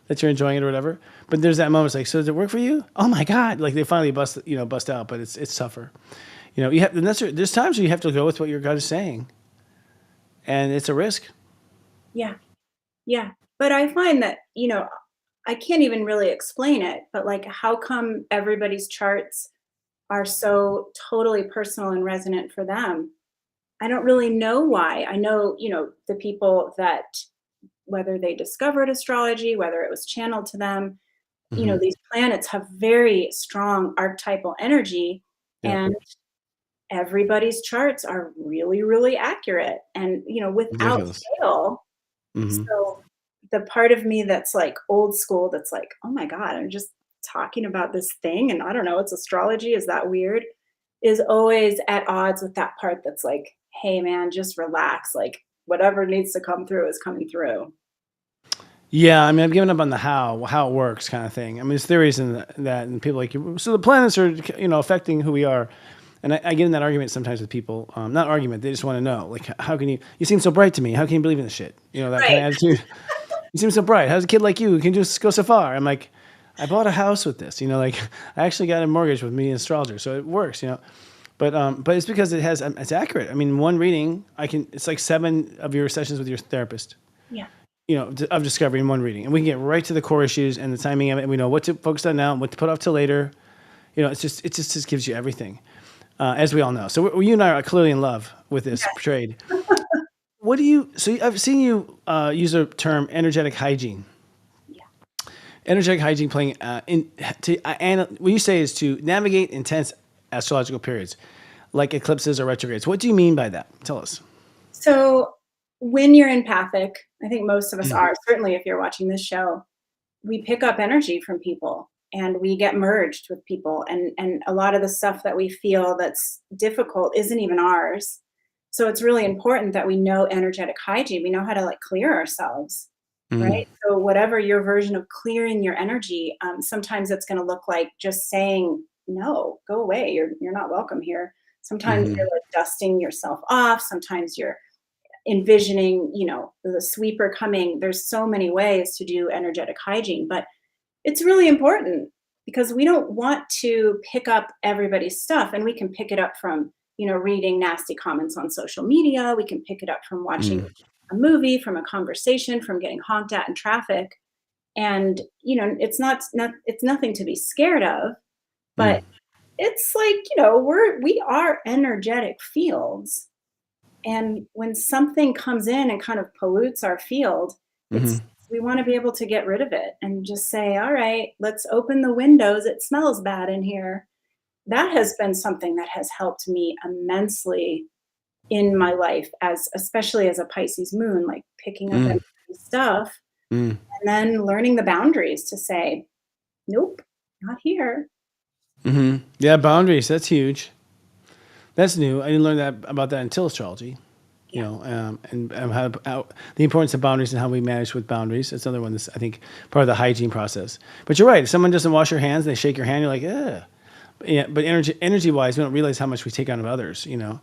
that you're enjoying it or whatever. But there's that moment, it's like, so does it work for you? Oh my God! Like they finally bust out, but it's tougher. You have, and there's times where you have to go with what your gut is saying, and it's a risk. Yeah. Yeah. But I find that, I can't even really explain it, but like, how come everybody's charts are so totally personal and resonant for them? I don't really know why. I know, the people that, whether they discovered astrology, whether it was channeled to them, Mm-hmm. these planets have very strong archetypal energy, Yeah, and everybody's charts are really, really accurate and, without ridiculous. fail. Mm-hmm. So the part of me that's like old school, that's like, oh my God, I'm just talking about this thing and I don't know, it's astrology. Is that weird? Is always at odds with that part that's like, hey man, just relax. Like whatever needs to come through is coming through. Yeah, I mean, I've given up on the how it works kind of thing. I mean, there's theories in that, and people like, so the planets are, affecting who we are. And I get in that argument sometimes with people. Not argument, they just want to know, like, how can you seem so bright to me? How can you believe in this shit? That kind Right. of attitude. You seem so bright. How's a kid like you who can just go so far? I'm like, I bought a house with this, like, I actually got a mortgage with me, an astrologer. So it works. But it's because it's accurate. I mean, one reading, it's like 7 of your sessions with your therapist. Yeah. Of discovery in one reading. And we can get right to the core issues and the timing of it. And we know what to focus on now and what to put off till later. It just gives you everything, as we all know. So you and I are clearly in love with this trade. I've seen you use the term energetic hygiene. Yeah. Energetic hygiene playing, what you say is to navigate intense astrological periods, like eclipses or retrogrades. What do you mean by that? Tell us. So when you're empathic, I think most of us are, certainly if you're watching this show, we pick up energy from people and we get merged with people. And a lot of the stuff that we feel that's difficult isn't even ours. So it's really important that we know energetic hygiene. We know how to like clear ourselves, Mm. right? So whatever your version of clearing your energy, sometimes it's going to look like just saying, no, go away. You're not welcome here. Sometimes you're like dusting yourself off. Sometimes you're envisioning, the sweeper coming. There's so many ways to do energetic hygiene, but it's really important because we don't want to pick up everybody's stuff, and we can pick it up from, reading nasty comments on social media. We can pick it up from watching a movie, from a conversation, from getting honked at in traffic. And, it's it's nothing to be scared of, but it's like, we are energetic fields. And when something comes in and kind of pollutes our field, Hmm. we want to be able to get rid of it and just say, all right, let's open the windows. It smells bad in here. That has been something that has helped me immensely in my life, as especially as a Pisces moon, like picking up Mm. any stuff Mm. and then learning the boundaries to say, nope, not here. Hmm. Yeah, boundaries. That's huge. That's new. I didn't learn that about that until astrology. You Yeah. know, and how the importance of boundaries and how we manage with boundaries. That's another one that's, I think, part of the hygiene process. But you're right. If someone doesn't wash your hands, they shake your hand, you're like, ugh. Yeah, but energy wise, we don't realize how much we take on of others, you know,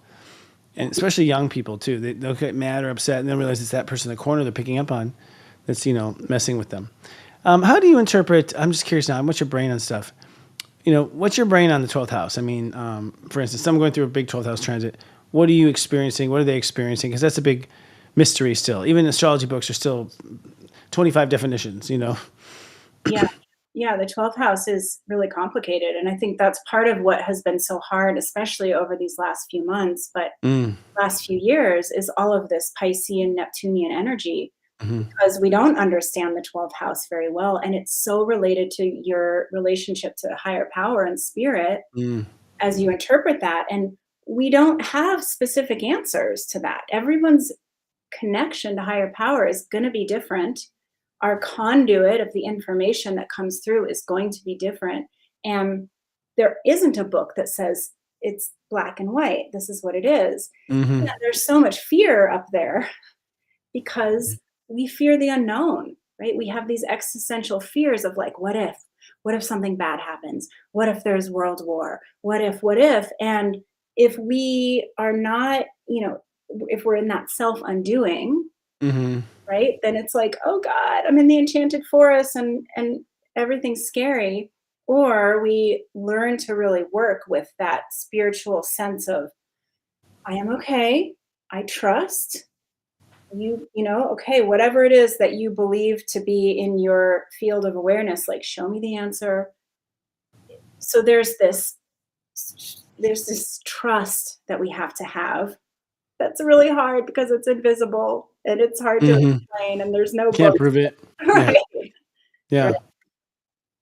and especially young people too. They'll get mad or upset and then realize it's that person in the corner they're picking up on that's, you know, messing with them. How do you interpret? I'm just curious now. What's your brain on stuff? You know, what's your brain on the 12th house? I mean, for instance, someone going through a big 12th house transit. What are you experiencing? What are they experiencing? Because that's a big mystery still. Even astrology books are still 25 definitions. You know. Yeah. Yeah, the 12th house is really complicated, and I think that's part of what has been so hard, especially over these last few months, but Mm. last few years, is all of this Piscean, Neptunian energy, Hmm. because we don't understand the 12th house very well, and it's so related to your relationship to higher power and spirit Mm. as you interpret that, and we don't have specific answers to that. Everyone's connection to higher power is gonna be different. Our conduit of the information that comes through is going to be different. And there isn't a book that says it's black and white. This is what it is. Hmm. Yeah, there's so much fear up there because we fear the unknown, right? We have these existential fears of like, what if? What if something bad happens? What if there's world war? What if, what if? And if we are not, if we're in that self undoing, Hmm. right? Then it's like, oh God, I'm in the enchanted forest and everything's scary. Or we learn to really work with that spiritual sense of, I am okay. I trust okay, whatever it is that you believe to be in your field of awareness, like show me the answer. So there's this trust that we have to have. That's really hard because it's invisible and it's hard to Hmm. explain and there's no Can't book. prove it. Yeah. Right. Right. Yeah.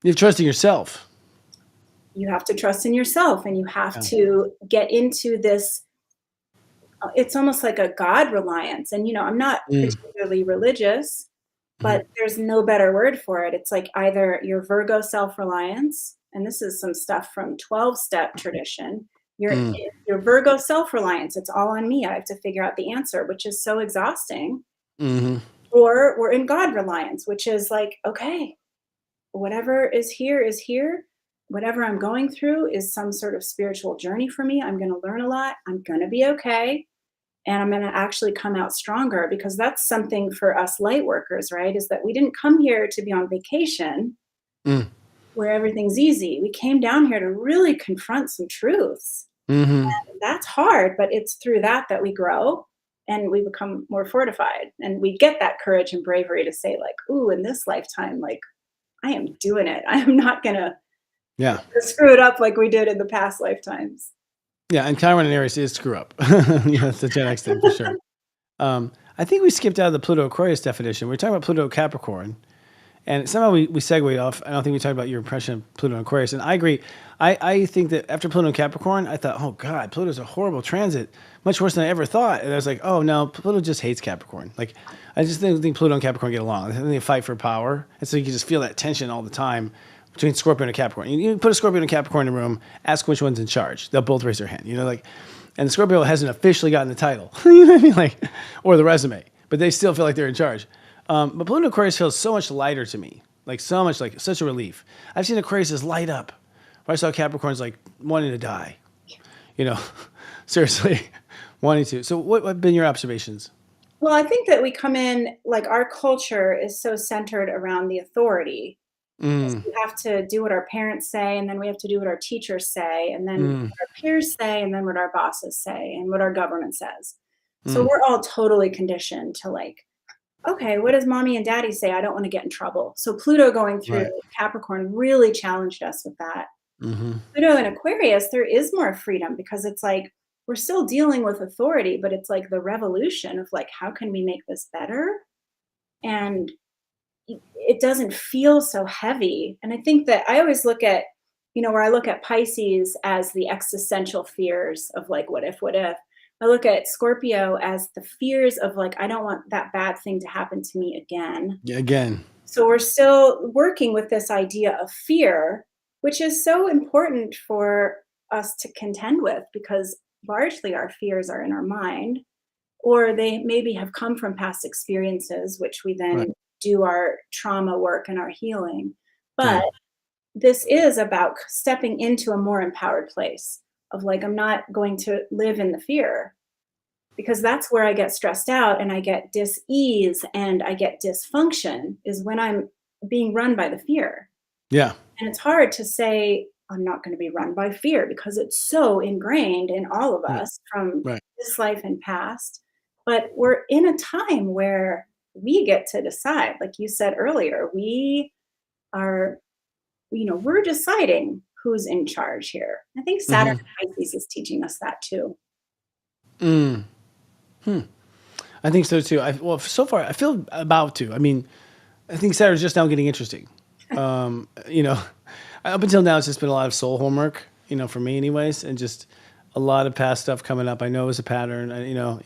You have trust in yourself. You have to trust in yourself and you have Yeah. to get into this. It's almost like a God reliance. And, I'm not Mm. particularly religious, Hmm. but there's no better word for it. It's like either your Virgo self reliance, and this is some stuff from 12-step tradition. Your, Mm. your Virgo self reliance, it's all on me. I have to figure out the answer, which is so exhausting. Hmm. Or we're in God reliance, which is like, okay, whatever is here is here. Whatever I'm going through is some sort of spiritual journey for me. I'm going to learn a lot. I'm going to be okay. And I'm going to actually come out stronger because that's something for us light workers, right? Is that we didn't come here to be on vacation Mm. where everything's easy. We came down here to really confront some truths. Hmm. That's hard, but it's through that we grow and we become more fortified and we get that courage and bravery to say like, ooh, in this lifetime, like I am doing it. I am not going to Yeah. screw it up like we did in the past lifetimes. Yeah. And Chiron and Aries is screw up. Yeah, that's the Gen X thing for sure. I think we skipped out of the Pluto Aquarius definition. We are talking about Pluto Capricorn. And somehow we segued off. I don't think we talked about your impression of Pluto and Aquarius. And I agree. I think that after Pluto and Capricorn, I thought, oh God, Pluto's a horrible transit, much worse than I ever thought. And I was like, oh no, Pluto just hates Capricorn. Like, I just don't think Pluto and Capricorn get along. I think they fight for power. And so you can just feel that tension all the time between Scorpio and Capricorn. You put a Scorpio and a Capricorn in a room, ask which one's in charge. They'll both raise their hand. And the Scorpio hasn't officially gotten the title, you know what I mean? Like, or the resume, but they still feel like they're in charge. But Pluto Aquarius feels so much lighter to me, like so much, like such a relief. I've seen Aquarius light up. Where I saw Capricorn's like wanting to die, seriously, wanting to. So what have been your observations? Well, I think that we come in, like our culture is so centered around the authority. So Mm. we have to do what our parents say, and then we have to do what our teachers say, and then Mm. what our peers say, and then what our bosses say, and what our government says. So Mm. we're all totally conditioned to like, okay, what does mommy and daddy say? I don't want to get in trouble. So Pluto going through Right. Capricorn really challenged us with that. Mm-hmm. Pluto in Aquarius, there is more freedom because it's like, we're still dealing with authority, but it's like the revolution of like, how can we make this better? And it doesn't feel so heavy. And I think that I always look at, where I look at Pisces as the existential fears of like, what if? I look at Scorpio as the fears of like, I don't want that bad thing to happen to me again. Yeah, again. So we're still working with this idea of fear, which is so important for us to contend with, because largely our fears are in our mind, or they maybe have come from past experiences, which we then Right. do our trauma work and our healing. Yeah. But this is about stepping into a more empowered place of like, I'm not going to live in the fear, because that's where I get stressed out and I get dis-ease and I get dysfunction, is when I'm being run by the fear. Yeah. And it's hard to say, I'm not going to be run by fear, because it's so ingrained in all of Right. us from Right. this life and past. But we're in a time where we get to decide, like you said earlier, we are, we're deciding who's in charge here. I think Saturn and Pisces is teaching us that too. Mm. I think so too. Well, so far I feel about to. I mean, I think Saturn's just now getting interesting. Up until now it's just been a lot of soul homework, for me anyways, and just a lot of past stuff coming up. I know it was a pattern.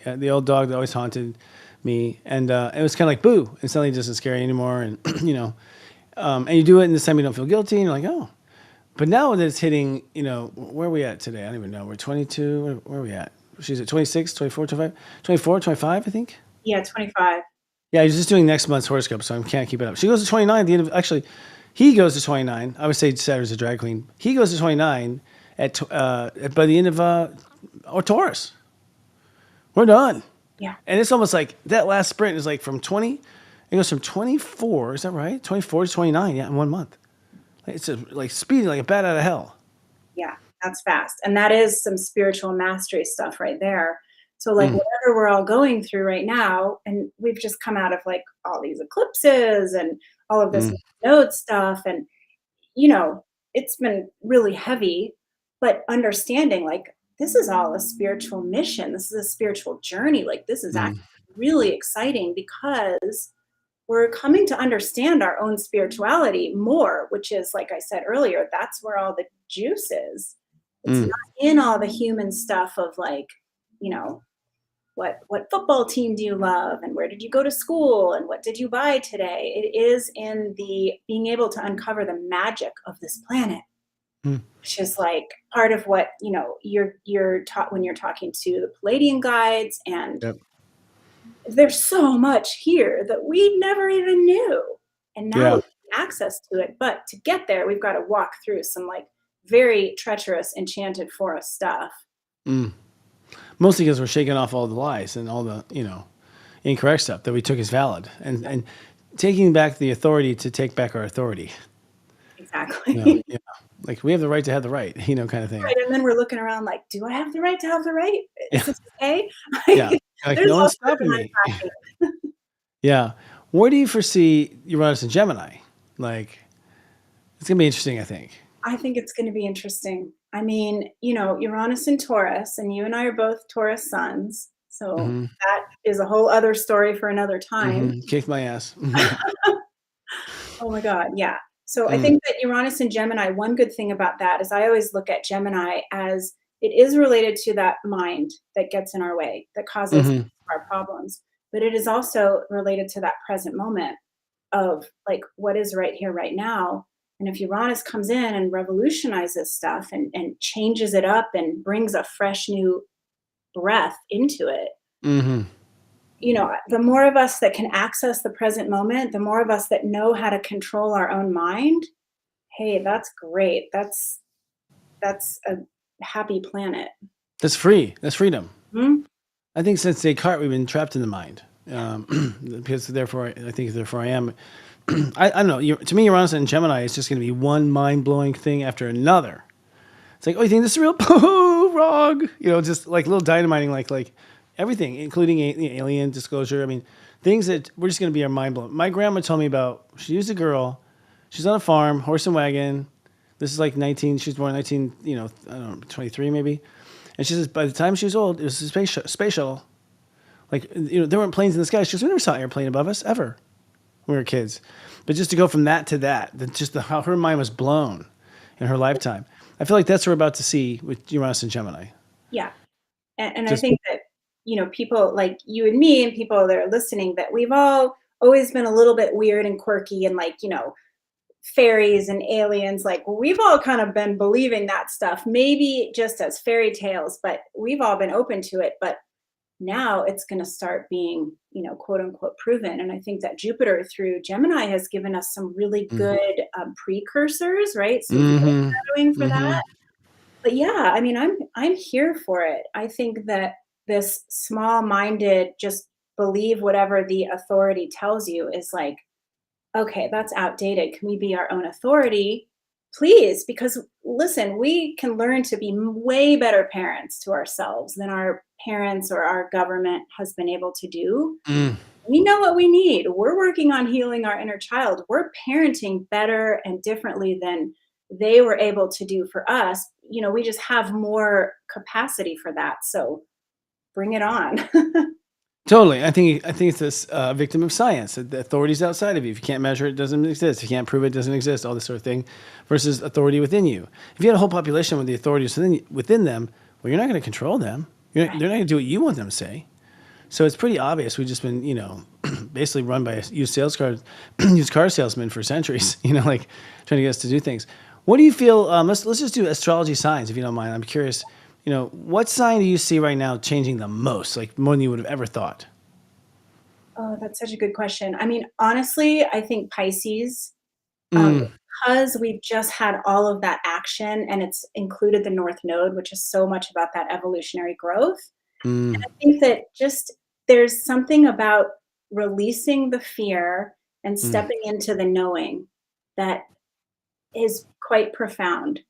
The old dog that always haunted me, and it was kind of like boo, and suddenly it doesn't scare you anymore, and and you do it, and this time you don't feel guilty, and you're like, oh. But now that it's hitting, where are we at today? I don't even know. We're 22. Where are we at? She's at 26, 24, 25, 24, 25, I think. Yeah, 25. Yeah, he's just doing next month's horoscope, so I can't keep it up. She goes to 29 at the end of, actually, he goes to 29. I would say Saturn's a drag queen. He goes to 29 by the end of Taurus. We're done. Yeah. And it's almost like that last sprint is like from 20, it goes from 24, is that right? 24 to 29, yeah, in 1 month. It's like speeding like a bat out of hell. Yeah, that's fast. And that is some spiritual mastery stuff right there. So like whatever we're all going through right now, and we've just come out of like all these eclipses and all of this node stuff, and it's been really heavy, but understanding like this is all a spiritual mission. This is a spiritual journey. Like this is actually really exciting, because we're coming to understand our own spirituality more, which is, like I said earlier, that's where all the juice is. It's not in all the human stuff of like, what football team do you love, and where did you go to school, and what did you buy today? It is in the being able to uncover the magic of this planet, which is like part of what you're taught when you're talking to the Palladian guides, and there's so much here that we never even knew, and now we have access to it. But to get there, we've got to walk through some like very treacherous enchanted forest stuff. Mostly because we're shaking off all the lies and all the incorrect stuff that we took as valid, and taking back the authority to take back our authority. Exactly. Like we have the right to have the right, kind of thing. Right, and then we're looking around like, do I have the right to have the right? Is this okay? Yeah, like no one's stopping me. Yeah. Where do you foresee Uranus and Gemini? Like, it's gonna be interesting, I think. I think it's going to be interesting. I mean, Uranus and Taurus, and you and I are both Taurus suns. So that is a whole other story for another time. Kicked my ass. Oh my God. Yeah. So I think that Uranus and Gemini, one good thing about that is I always look at Gemini as it is related to that mind that gets in our way, that causes our problems. But it is also related to that present moment of like, what is right here, right now. And if Uranus comes in and revolutionizes stuff and changes it up and brings a fresh new breath into it, the more of us that can access the present moment, the more of us that know how to control our own mind, hey, that's great. That's a happy planet. That's free. That's freedom. I think since Descartes, we've been trapped in the mind. Because therefore I am. I don't know. To me, Uranus and Gemini is just going to be one mind-blowing thing after another. It's like, oh, you think this is real? Wrong. Just like little dynamiting, like everything, including alien disclosure. I mean, things that we're just going to be our mind blown. My grandma told me about. She was a girl. She's on a farm, horse and wagon. This is like 19. She was born in 19. I don't know, 23 maybe. And she says by the time she was old, it was a space shuttle. Like, there weren't planes in the sky. She goes, we never saw an airplane above us ever when we were kids. But just to go from that to that, how her mind was blown in her lifetime. I feel like that's what we're about to see with Uranus and Gemini. Yeah. And I think that, people like you and me and people that are listening, that we've all always been a little bit weird and quirky and like, fairies and aliens, like we've all kind of been believing that stuff, maybe just as fairy tales, but we've all been open to it. But now it's going to start being, quote unquote, proven. And I think that Jupiter through Gemini has given us some really good precursors, right? Some foreshadowing for that. But yeah, I mean, I'm here for it. I think that this small-minded, just believe whatever the authority tells you is like, okay, that's outdated. Can we be our own authority? Please, because listen, we can learn to be way better parents to ourselves than our parents or our government has been able to do. We know what we need. We're working on healing our inner child. We're parenting better and differently than they were able to do for us. We just have more capacity for that. So bring it on. Totally. I think it's this victim of science. The authority's outside of you. If you can't measure it, it doesn't exist. If you can't prove it, it doesn't exist. All this sort of thing, versus authority within you. If you had a whole population with the authorities within them, well, you're not going to control them. They're not going to do what you want them to say. So it's pretty obvious. We've just been, basically run by used car salesmen for centuries. Like trying to get us to do things. What do you feel? Let's just do astrology signs, if you don't mind. I'm curious. What sign do you see right now changing the most, like more than you would have ever thought? Oh, that's such a good question. I mean, honestly, I think Pisces, Mm, because we've just had all of that action and it's included the North Node, which is so much about that evolutionary growth. And mm, I think that just there's something about releasing the fear and mm, stepping into the knowing that is quite profound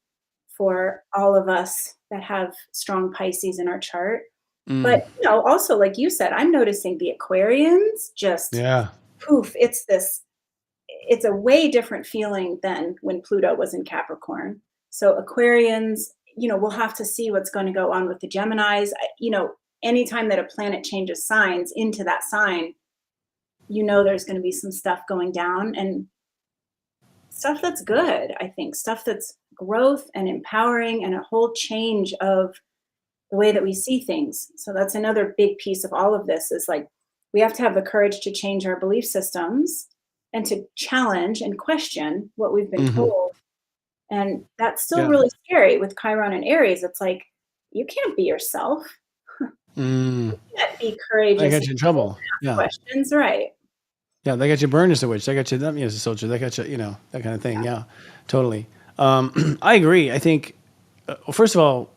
for all of us that have strong Pisces in our chart. mm. But, also, like you said, I'm noticing the Aquarians just Yeah. poof, it's a way different feeling than when Pluto was in Capricorn. So Aquarians, we'll have to see what's going to go on with the Geminis. Anytime that a planet changes signs into that sign, there's going to be some stuff going down and stuff that's good, I think, stuff that's growth and empowering and a whole change of the way that we see things. So that's another big piece of all of this is like, we have to have the courage to change our belief systems and to challenge and question what we've been Hmm. told. And that's still Yeah. really scary with Chiron and Aries. It's like, you can't be yourself. Mm. You can't be That courageous got and you in trouble. ask Yeah. questions, right? Yeah. They got you burned as a witch. They got you dumb as a soldier. They got you, that kind of thing. Yeah. Totally. I agree. I think, well, first of all,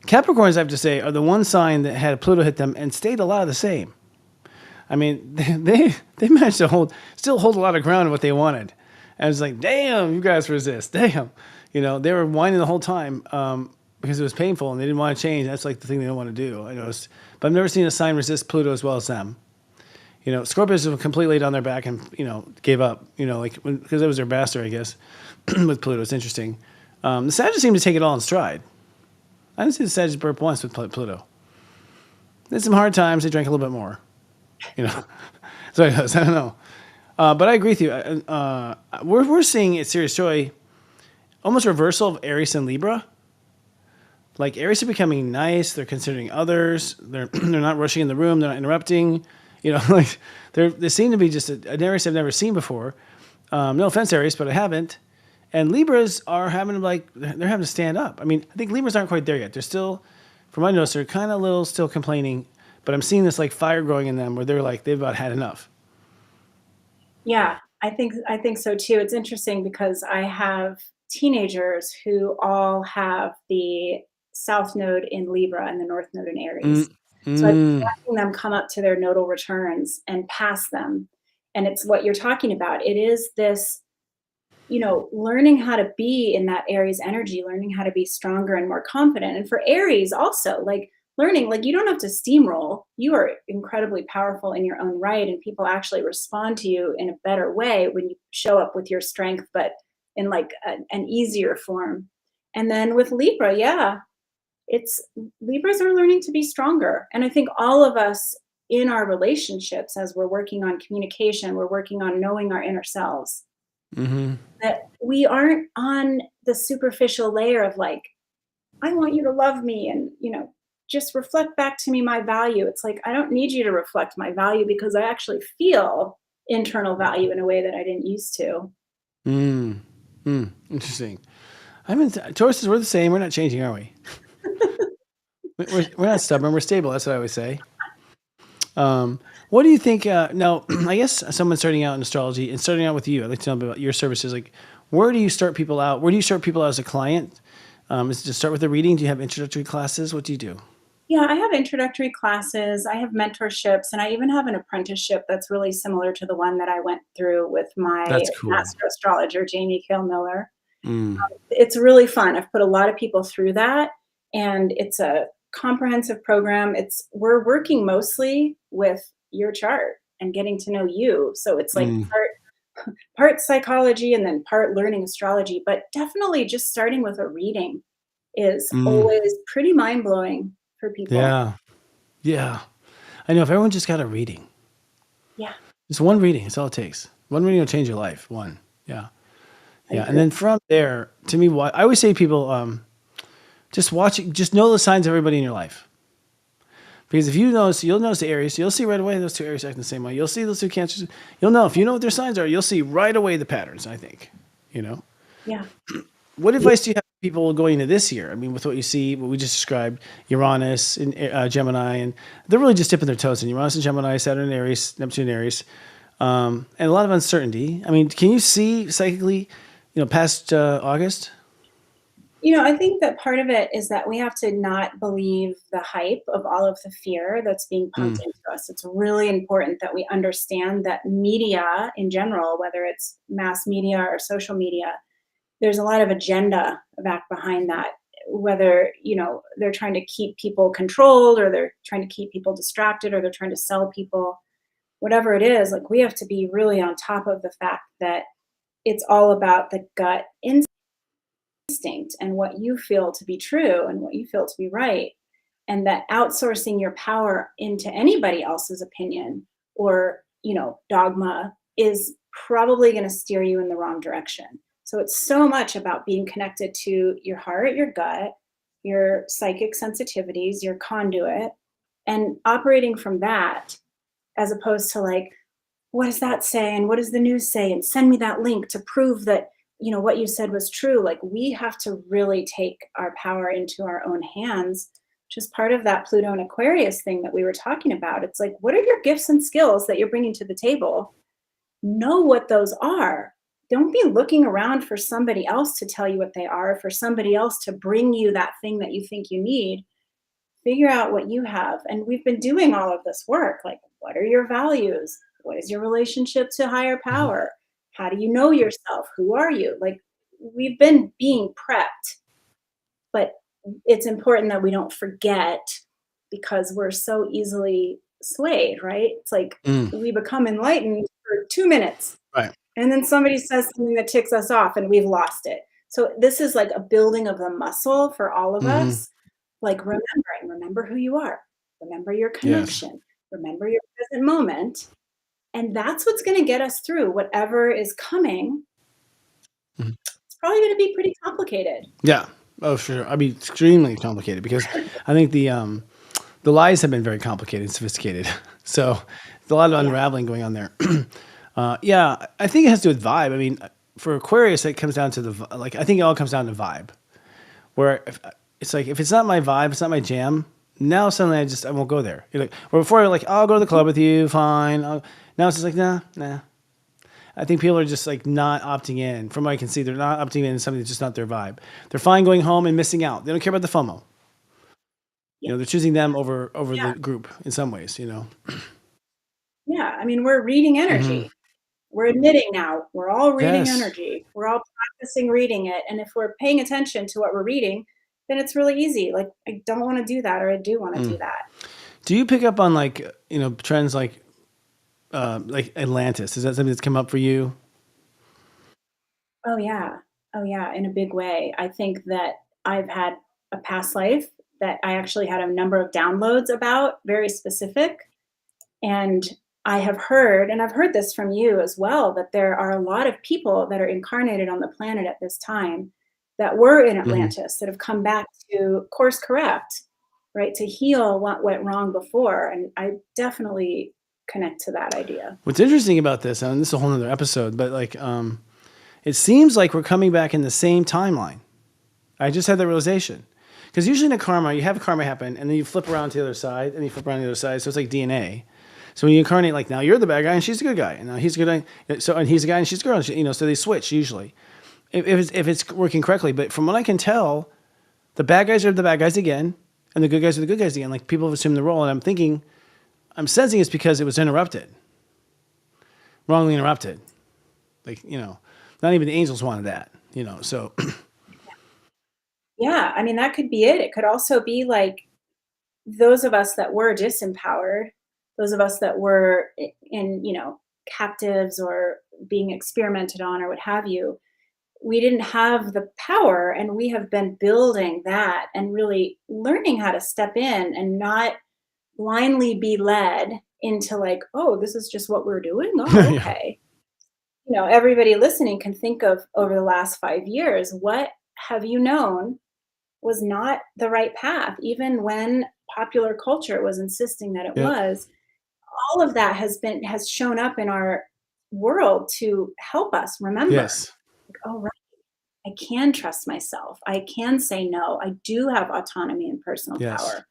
Capricorns, I have to say, are the one sign that had Pluto hit them and stayed a lot of the same. I mean, they managed to still hold a lot of ground of what they wanted. And it's like, damn, you guys resist. Damn. They were whining the whole time because it was painful and they didn't want to change. That's like the thing they don't want to do, I noticed. But I've never seen a sign resist Pluto as well as them. Scorpios have completely laid on their back and, gave up, because it was their bastard, I guess, with Pluto. It's interesting. The Sagittarius seem to take it all in stride. I didn't see the Sagittarius burp once with Pluto. They had some hard times. They drank a little bit more. So I don't know. But I agree with you. We're seeing at Serious Joy almost reversal of Aries and Libra. Like Aries are becoming nice. They're considering others. They're not rushing in the room. They're not interrupting. Like they seem to be just an Aries I've never seen before. No offense, Aries, but I haven't. And Libras are having they're having to stand up. I mean, I think Libras aren't quite there yet. They're still, from my notes, they're kind of little still complaining. But I'm seeing this like fire growing in them where they're like they've about had enough. Yeah, I think so too. It's interesting because I have teenagers who all have the South Node in Libra and the North Node in Mm, Aries. So I've been mm, watching them come up to their nodal returns and pass them. And it's what you're talking about. It is this, learning how to be in that Aries energy, learning how to be stronger and more confident. And for Aries also, like learning, like you don't have to steamroll. You are incredibly powerful in your own right. And people actually respond to you in a better way when you show up with your strength, but in like an easier form. And then with Libra, yeah, it's Libras are learning to be stronger. And I think all of us in our relationships, as we're working on communication, we're working on knowing our inner selves, Mm-hmm. that we aren't on the superficial layer of like, I want you to love me and, just reflect back to me my value. It's like, I don't need you to reflect my value because I actually feel internal value in a way that I didn't used to. Mm. Interesting. Tauruses, we're the same. We're not changing, are we? We're not stubborn. We're stable. That's what I always say. What do you think? Now, I guess someone starting out in astrology and starting out with you, I'd like to know about your services. Like, where do you start people out? Where do you start people out as a client? Is it to start with a reading? Do you have introductory classes? What do you do? Yeah, I have introductory classes, I have mentorships, and I even have an apprenticeship that's really similar to the one that I went through with my That's cool. master astrologer, Jamie Kale Miller. Mm. It's really fun. I've put a lot of people through that, and it's a comprehensive program. We're working mostly with your chart and getting to know you. So it's like Mm. part psychology and then part learning astrology, but definitely just starting with a reading is Mm. always pretty mind-blowing for people. Yeah. Yeah. I know if everyone just got a reading, Yeah, just one reading, it's all it takes. One reading will change your life. One. Yeah. I Yeah. And agree. then from there, to me, I always say to people, just watch it, just know the signs of everybody in your life. Because if you notice, you'll notice the Aries. You'll see right away those two Aries acting the same way. You'll see those two Cancers. You'll know if you know what their signs are. You'll see right away the patterns. I think. You know. Yeah. What advice do you have for people going into this year? I mean, with what you see, what we just described, Uranus and Gemini, and they're really just dipping their toes in Uranus and Gemini, Saturn and Aries, Neptune and Aries, and a lot of uncertainty. I mean, can you see psychically, past August? I think that part of it is that we have to not believe the hype of all of the fear that's being pumped Mm. into us. It's really important that we understand that media in general, whether it's mass media or social media, there's a lot of agenda back behind that. Whether, they're trying to keep people controlled or they're trying to keep people distracted or they're trying to sell people, whatever it is, like we have to be really on top of the fact that it's all about the gut instinct and what you feel to be true and what you feel to be right. And that outsourcing your power into anybody else's opinion or, dogma is probably going to steer you in the wrong direction. So it's so much about being connected to your heart, your gut, your psychic sensitivities, your conduit, and operating from that as opposed to like, what does that say? And what does the news say? And send me that link to prove that, what you said was true. Like we have to really take our power into our own hands, which is part of that Pluto and Aquarius thing that we were talking about. It's like, what are your gifts and skills that you're bringing to the table? Know what those are. Don't be looking around for somebody else to tell you what they are, for somebody else to bring you that thing that you think you need. Figure out what you have. And we've been doing all of this work. Like, what are your values? What is your relationship to higher Mhm. power? How do you know yourself? Who are you? Like, we've been being prepped, but it's important that we don't forget because we're so easily swayed, right? It's like Mm. we become enlightened for 2 minutes Right. and then somebody says something that ticks us off and we've lost it. So this is like a building of the muscle for all of Hmm. us, like remember who you are, remember your Yes. connection, remember your present moment. And that's what's going to get us through whatever is coming. Mhm. It's probably going to be pretty complicated. Yeah. Oh, sure. I mean, extremely complicated because I think the lies have been very complicated and sophisticated. So there's a lot of Yeah. unraveling going on there. Yeah, I think it has to do with vibe. I mean, for Aquarius, it comes down to like, I think it all comes down to vibe. Where it's like, if it's not my vibe, it's not my jam. Now suddenly I won't go there. You're like, or before you're like, I'll go to the club with you, fine. Now it's just like, nah. I think people are just like not opting in. From what I can see, they're not opting in something that's just not their vibe. They're fine going home and missing out. They don't care about the FOMO. Yeah. They're choosing them over Yeah. the group in some ways. Yeah. I mean, we're reading Hmm. energy. We're admitting now we're all reading Yes. energy. We're all practicing reading it. And if we're paying attention to what we're reading, then it's really easy. Like, I don't want to do that, or I do want to do Mm. that. Do you pick up on like trends like Atlantis? Is that something that's come up for you? Oh, yeah. Oh, yeah. In a big way. I think that I've had a past life that I actually had a number of downloads about, very specific. And I have heard, and I've heard this from you as well, that there are a lot of people that are incarnated on the planet at this time that were in Atlantis that have come back to course correct, right? To heal what went wrong before. And I definitely connect to that idea. What's interesting about this, and this is a whole nother episode, but like, it seems like we're coming back in the same timeline. I just had that realization. Because usually in a karma, you have a karma happen, and then you flip around to the other side, and you flip around to the other side. So it's like DNA. So when you incarnate, like now you're the bad guy, and she's the good guy, and now he's the good guy. So and he's the guy, and she's the girl. And she, so they switch usually, if it's working correctly. But from what I can tell, the bad guys are the bad guys again, and the good guys are the good guys again. Like people have assumed the role, and I'm sensing it's because it was interrupted, wrongly interrupted. Like not even the angels wanted that. So. Yeah, I mean, that could be it. It could also be like those of us that were disempowered, those of us that were in, captives or being experimented on or what have you, we didn't have the power, and we have been building that and really learning how to step in and not blindly be led into like, oh, this is just what we're doing. Oh, okay. Everybody listening can think of over the last 5 years, what have you known was not the right path, even when popular culture was insisting that it was. All of that has shown up in our world to help us remember. Yes. Like, oh, right. I can trust myself. I can say no. I do have autonomy and personal power.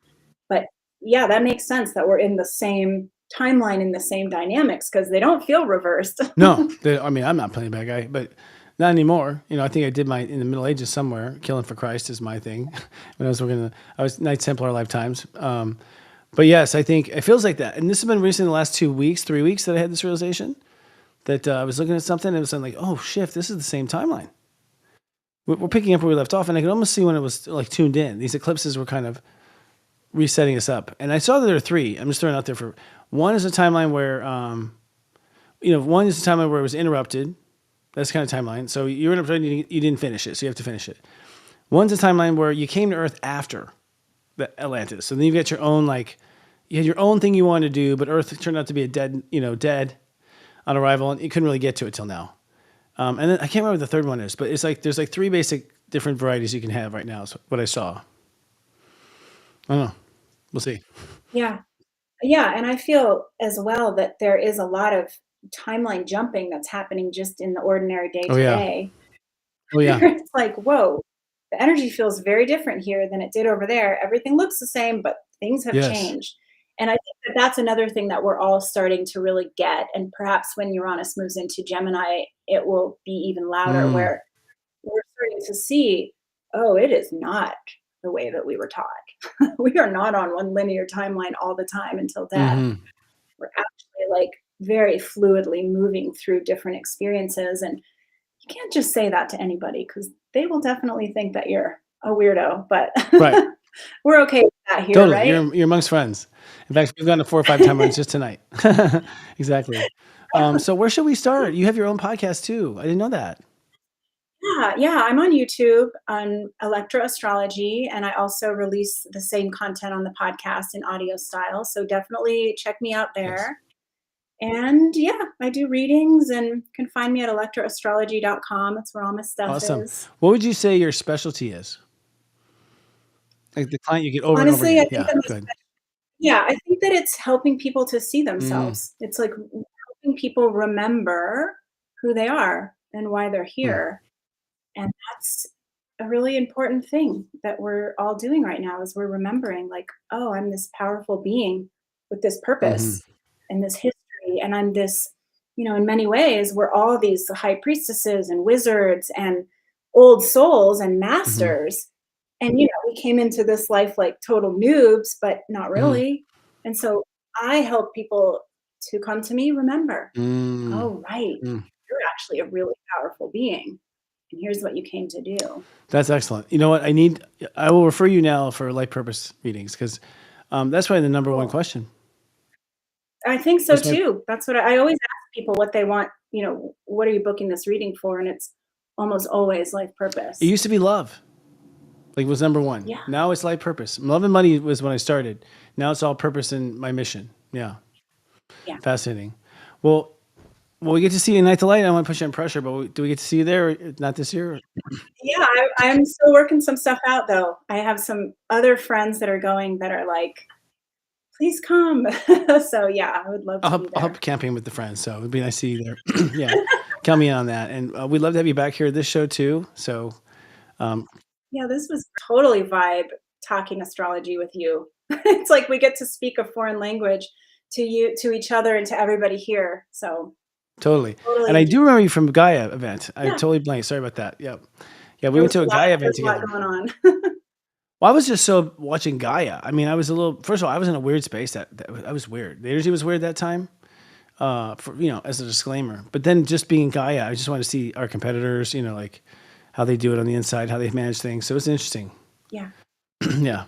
But yeah, that makes sense that we're in the same timeline, in the same dynamics, because they don't feel reversed. No, I'm not playing bad guy, but not anymore. I think I did in the Middle Ages somewhere. Killing for Christ is my thing. When I was working, I was Knights Templar lifetimes. But yes, I think it feels like that. And this has been recently, the last 2 weeks, 3 weeks that I had this realization that I was looking at something and it was like, oh, shift, this is the same timeline. We're picking up where we left off. And I could almost see when it was like tuned in. These eclipses were kind of resetting us up. And I saw that there are three. I'm just throwing out there one is a timeline where, one is a timeline where it was interrupted. That's kind of timeline. So you were in a you didn't finish it, so you have to finish it. One's a timeline where you came to Earth after the Atlantis. So then you've got your own, you had your own thing you wanted to do, but Earth turned out to be dead on arrival, and you couldn't really get to it till now. And then I can't remember what the third one is, but it's like there's like three basic different varieties you can have right now. So what I saw. I don't know. We'll see. Yeah. Yeah. And I feel as well that there is a lot of timeline jumping that's happening just in the ordinary day to day. Oh yeah. It's like, whoa, the energy feels very different here than it did over there. Everything looks the same, but things have changed. And I think that that's another thing that we're all starting to really get. And perhaps when Uranus moves into Gemini, it will be even louder, where we're starting to see, oh, it is not the way that we were taught. We are not on one linear timeline all the time until death. We're actually very fluidly moving through different experiences. And you can't just say that to anybody, because they will definitely think that you're a weirdo, but we're okay with that here, totally. right? You're amongst friends. In fact, we've gone to 4 or 5 timelines just tonight. Exactly. So where should we start? You have your own podcast too. I didn't know that. Yeah. I'm on YouTube on Astrology, and I also release the same content on the podcast in audio style. So definitely check me out there. And I do readings, and you can find me at electroastrology.com. That's where all my stuff is. What would you say your specialty is? Like the client you get over Honestly, and over again. I think that it's helping people to see themselves. It's like helping people remember who they are and why they're here. And that's a really important thing that we're all doing right now, is we're remembering oh, I'm this powerful being with this purpose and this history. And I'm this, in many ways, we're all these high priestesses and wizards and old souls and masters. And, we came into this life like total noobs, but not really. And so I help people to come to me, remember, oh, right, you're actually a really powerful being. And here's what you came to do. That's excellent. You know what? I will refer you now for life purpose readings, because that's probably the number one question. I think so too. That's what I always ask people, what they want, what are you booking this reading for? And it's almost always life purpose. It used to be love. Like was number one. Yeah. Now it's life purpose. Love and money was when I started. Now it's all purpose and my mission. Yeah. Yeah. Fascinating. Well, we get to see you in Night to Light. I don't want to push you in pressure, but do we get to see you there? Or not this year? Yeah, I'm still working some stuff out though. I have some other friends that are going that are like, please come. So yeah, I would love to be I'll there. help camping with the friends. So it'd be nice to see you there. Yeah. Count me in on that. And we'd love to have you back here at this show too. So Yeah, this was totally vibe talking astrology with you. It's like we get to speak a foreign language to each other, and to everybody here. So totally. totally. And I do remember you from Gaia event. I Yeah. totally blanked. Sorry about that. Yep. Yeah, we There went to was a Gaia event there's a lot together. going on. Well, I was just so watching Gaia. I mean, I was a little. First of all, I was in a weird space. That I was weird. The energy was weird that time. For as a disclaimer. But then just being Gaia, I just wanted to see our competitors. Like how they do it on the inside, how they manage things. So it's interesting. Yeah. Yeah.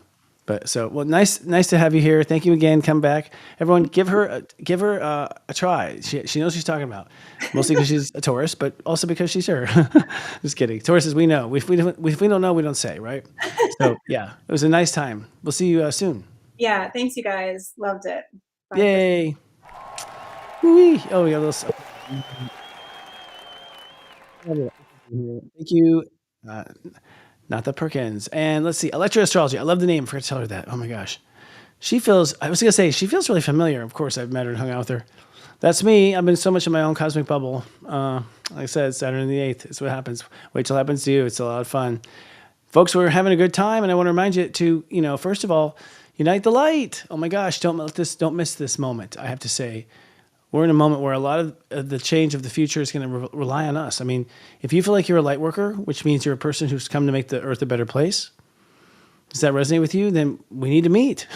But nice to have you here. Thank you again. Come back, everyone. Give her a try. She knows what she's talking about. Mostly because she's a Taurus, but also because she's her. Just kidding. Tauruses, we know. If we don't know, we don't say, right? So yeah, it was a nice time. We'll see you soon. Yeah. Thanks, you guys. Loved it. Bye. Yay! Woo-wee. Oh, we got a little. Thank you. Natha Perkins. And let's see, Astrology. I love the name. I forgot to tell her that. Oh my gosh. I was going to say, she feels really familiar. Of course, I've met her and hung out with her. That's me. I've been so much in my own cosmic bubble. Like I said, Saturn the 8th. It's what happens. Wait till it happens to you. It's a lot of fun. Folks, we're having a good time. And I want to remind you to, first of all, unite the light. Oh my gosh. Don't miss this moment. I have to say, we're in a moment where a lot of the change of the future is going to rely on us. I mean, if you feel like you're a light worker, which means you're a person who's come to make the earth a better place, does that resonate with you? Then we need to meet.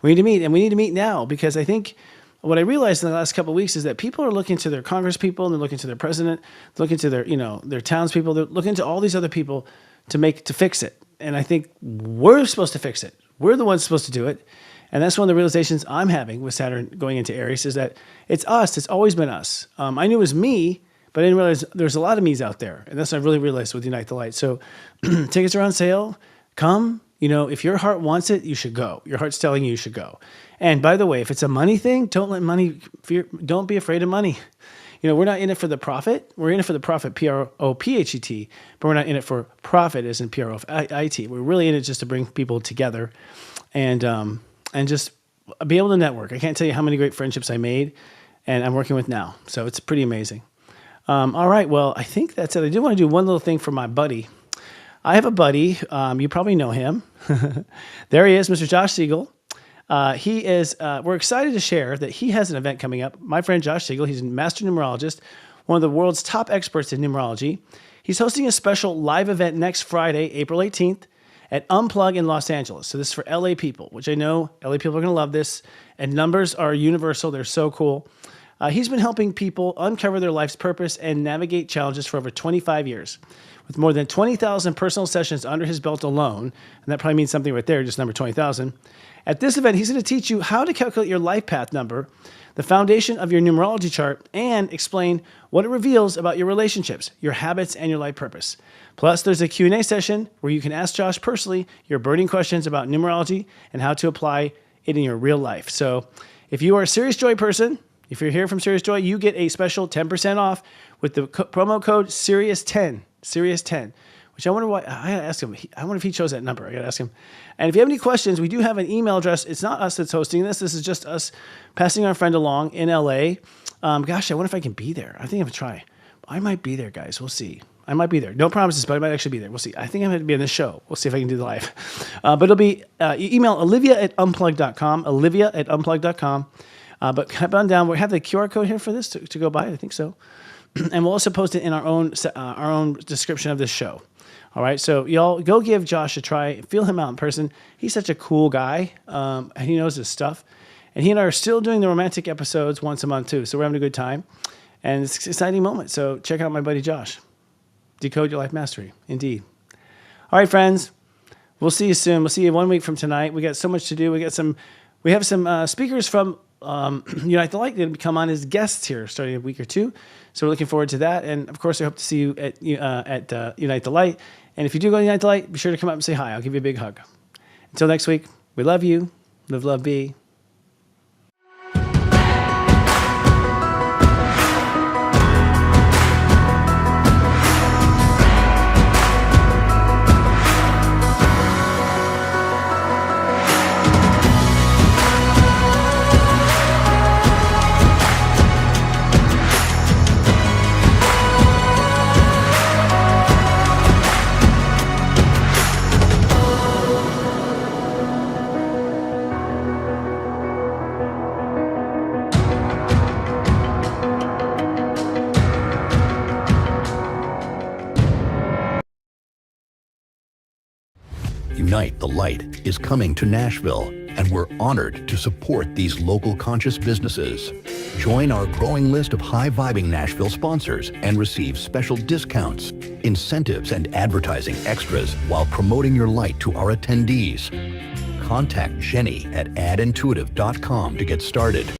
We need to meet, and we need to meet now, because I think what I realized in the last couple of weeks is that people are looking to their Congress people, and they're looking to their president, looking to their townspeople, they're looking to all these other people to fix it. And I think we're supposed to fix it. We're the ones supposed to do it. And that's one of the realizations I'm having with Saturn going into Aries, is that it's us. It's always been us. I knew it was me, but I didn't realize there's a lot of me's out there. And that's what I really realized with Unite the Light. So tickets are on sale. Come. If your heart wants it, you should go. Your heart's telling you should go. And by the way, if it's a money thing, don't let money fear. Don't be afraid of money. We're not in it for the profit. We're in it for the profit, P-R-O-P-H-E-T, but we're not in it for profit as in P-R-O-F-I-T. We're really in it just to bring people together and just be able to network. I can't tell you how many great friendships I made and I'm working with now. So it's pretty amazing. All right. Well, I think that's it. I do want to do one little thing for my buddy. I have a buddy. You probably know him. There he is, Mr. Josh Siegel. We're excited to share that he has an event coming up. My friend Josh Siegel, he's a master numerologist, one of the world's top experts in numerology. He's hosting a special live event next Friday, April 18th at Unplug in Los Angeles. So this is for LA people, which I know LA people are going to love this. And numbers are universal. They're so cool. He's been helping people uncover their life's purpose and navigate challenges for over 25 years. With more than 20,000 personal sessions under his belt alone, and that probably means something right there, just number 20,000. At this event, he's going to teach you how to calculate your life path number, the foundation of your numerology chart, and explain what it reveals about your relationships, your habits, and your life purpose. Plus, there's a Q&A session where you can ask Josh personally your burning questions about numerology and how to apply it in your real life. So if you are a Serious Joy person, if you're here from Serious Joy, you get a special 10% off with the promo code SERIOUS10, SERIOUS10, which I wonder why. I gotta ask him. I wonder if he chose that number. I gotta ask him. And if you have any questions, we do have an email address. It's not us that's hosting this. This is just us passing our friend along in LA. Gosh, I wonder if I can be there. I think I'm gonna try. I might be there, guys. We'll see. I might be there. No promises, but I might actually be there. We'll see. I think I'm going to be on this show. We'll see if I can do the live. But it'll be, you email olivia@unplug.com, olivia@unplug.com. But come on down. We have the QR code here for this to go by. I think so. And we'll also post it in our own description of this show. All right. So y'all go give Josh a try. Feel him out in person. He's such a cool guy. And he knows his stuff. And he and I are still doing the romantic episodes once a month too. So we're having a good time. And it's an exciting moment. So check out my buddy Josh. Decode your life mastery. Indeed. All right, friends. We'll see you soon. We'll see you 1 week from tonight. We got so much to do. We have some speakers from Unite the Light going to come on as guests here starting in a week or two. So we're looking forward to that. And of course, I hope to see you at Unite the Light. And if you do go to Unite the Light, be sure to come up and say hi. I'll give you a big hug. Until next week, we love you. Live, love, be. Unite the Light is coming to Nashville, and we're honored to support these local conscious businesses. Join our growing list of high-vibing Nashville sponsors and receive special discounts, incentives, and advertising extras while promoting your light to our attendees. Contact Jenny at adintuitive.com to get started.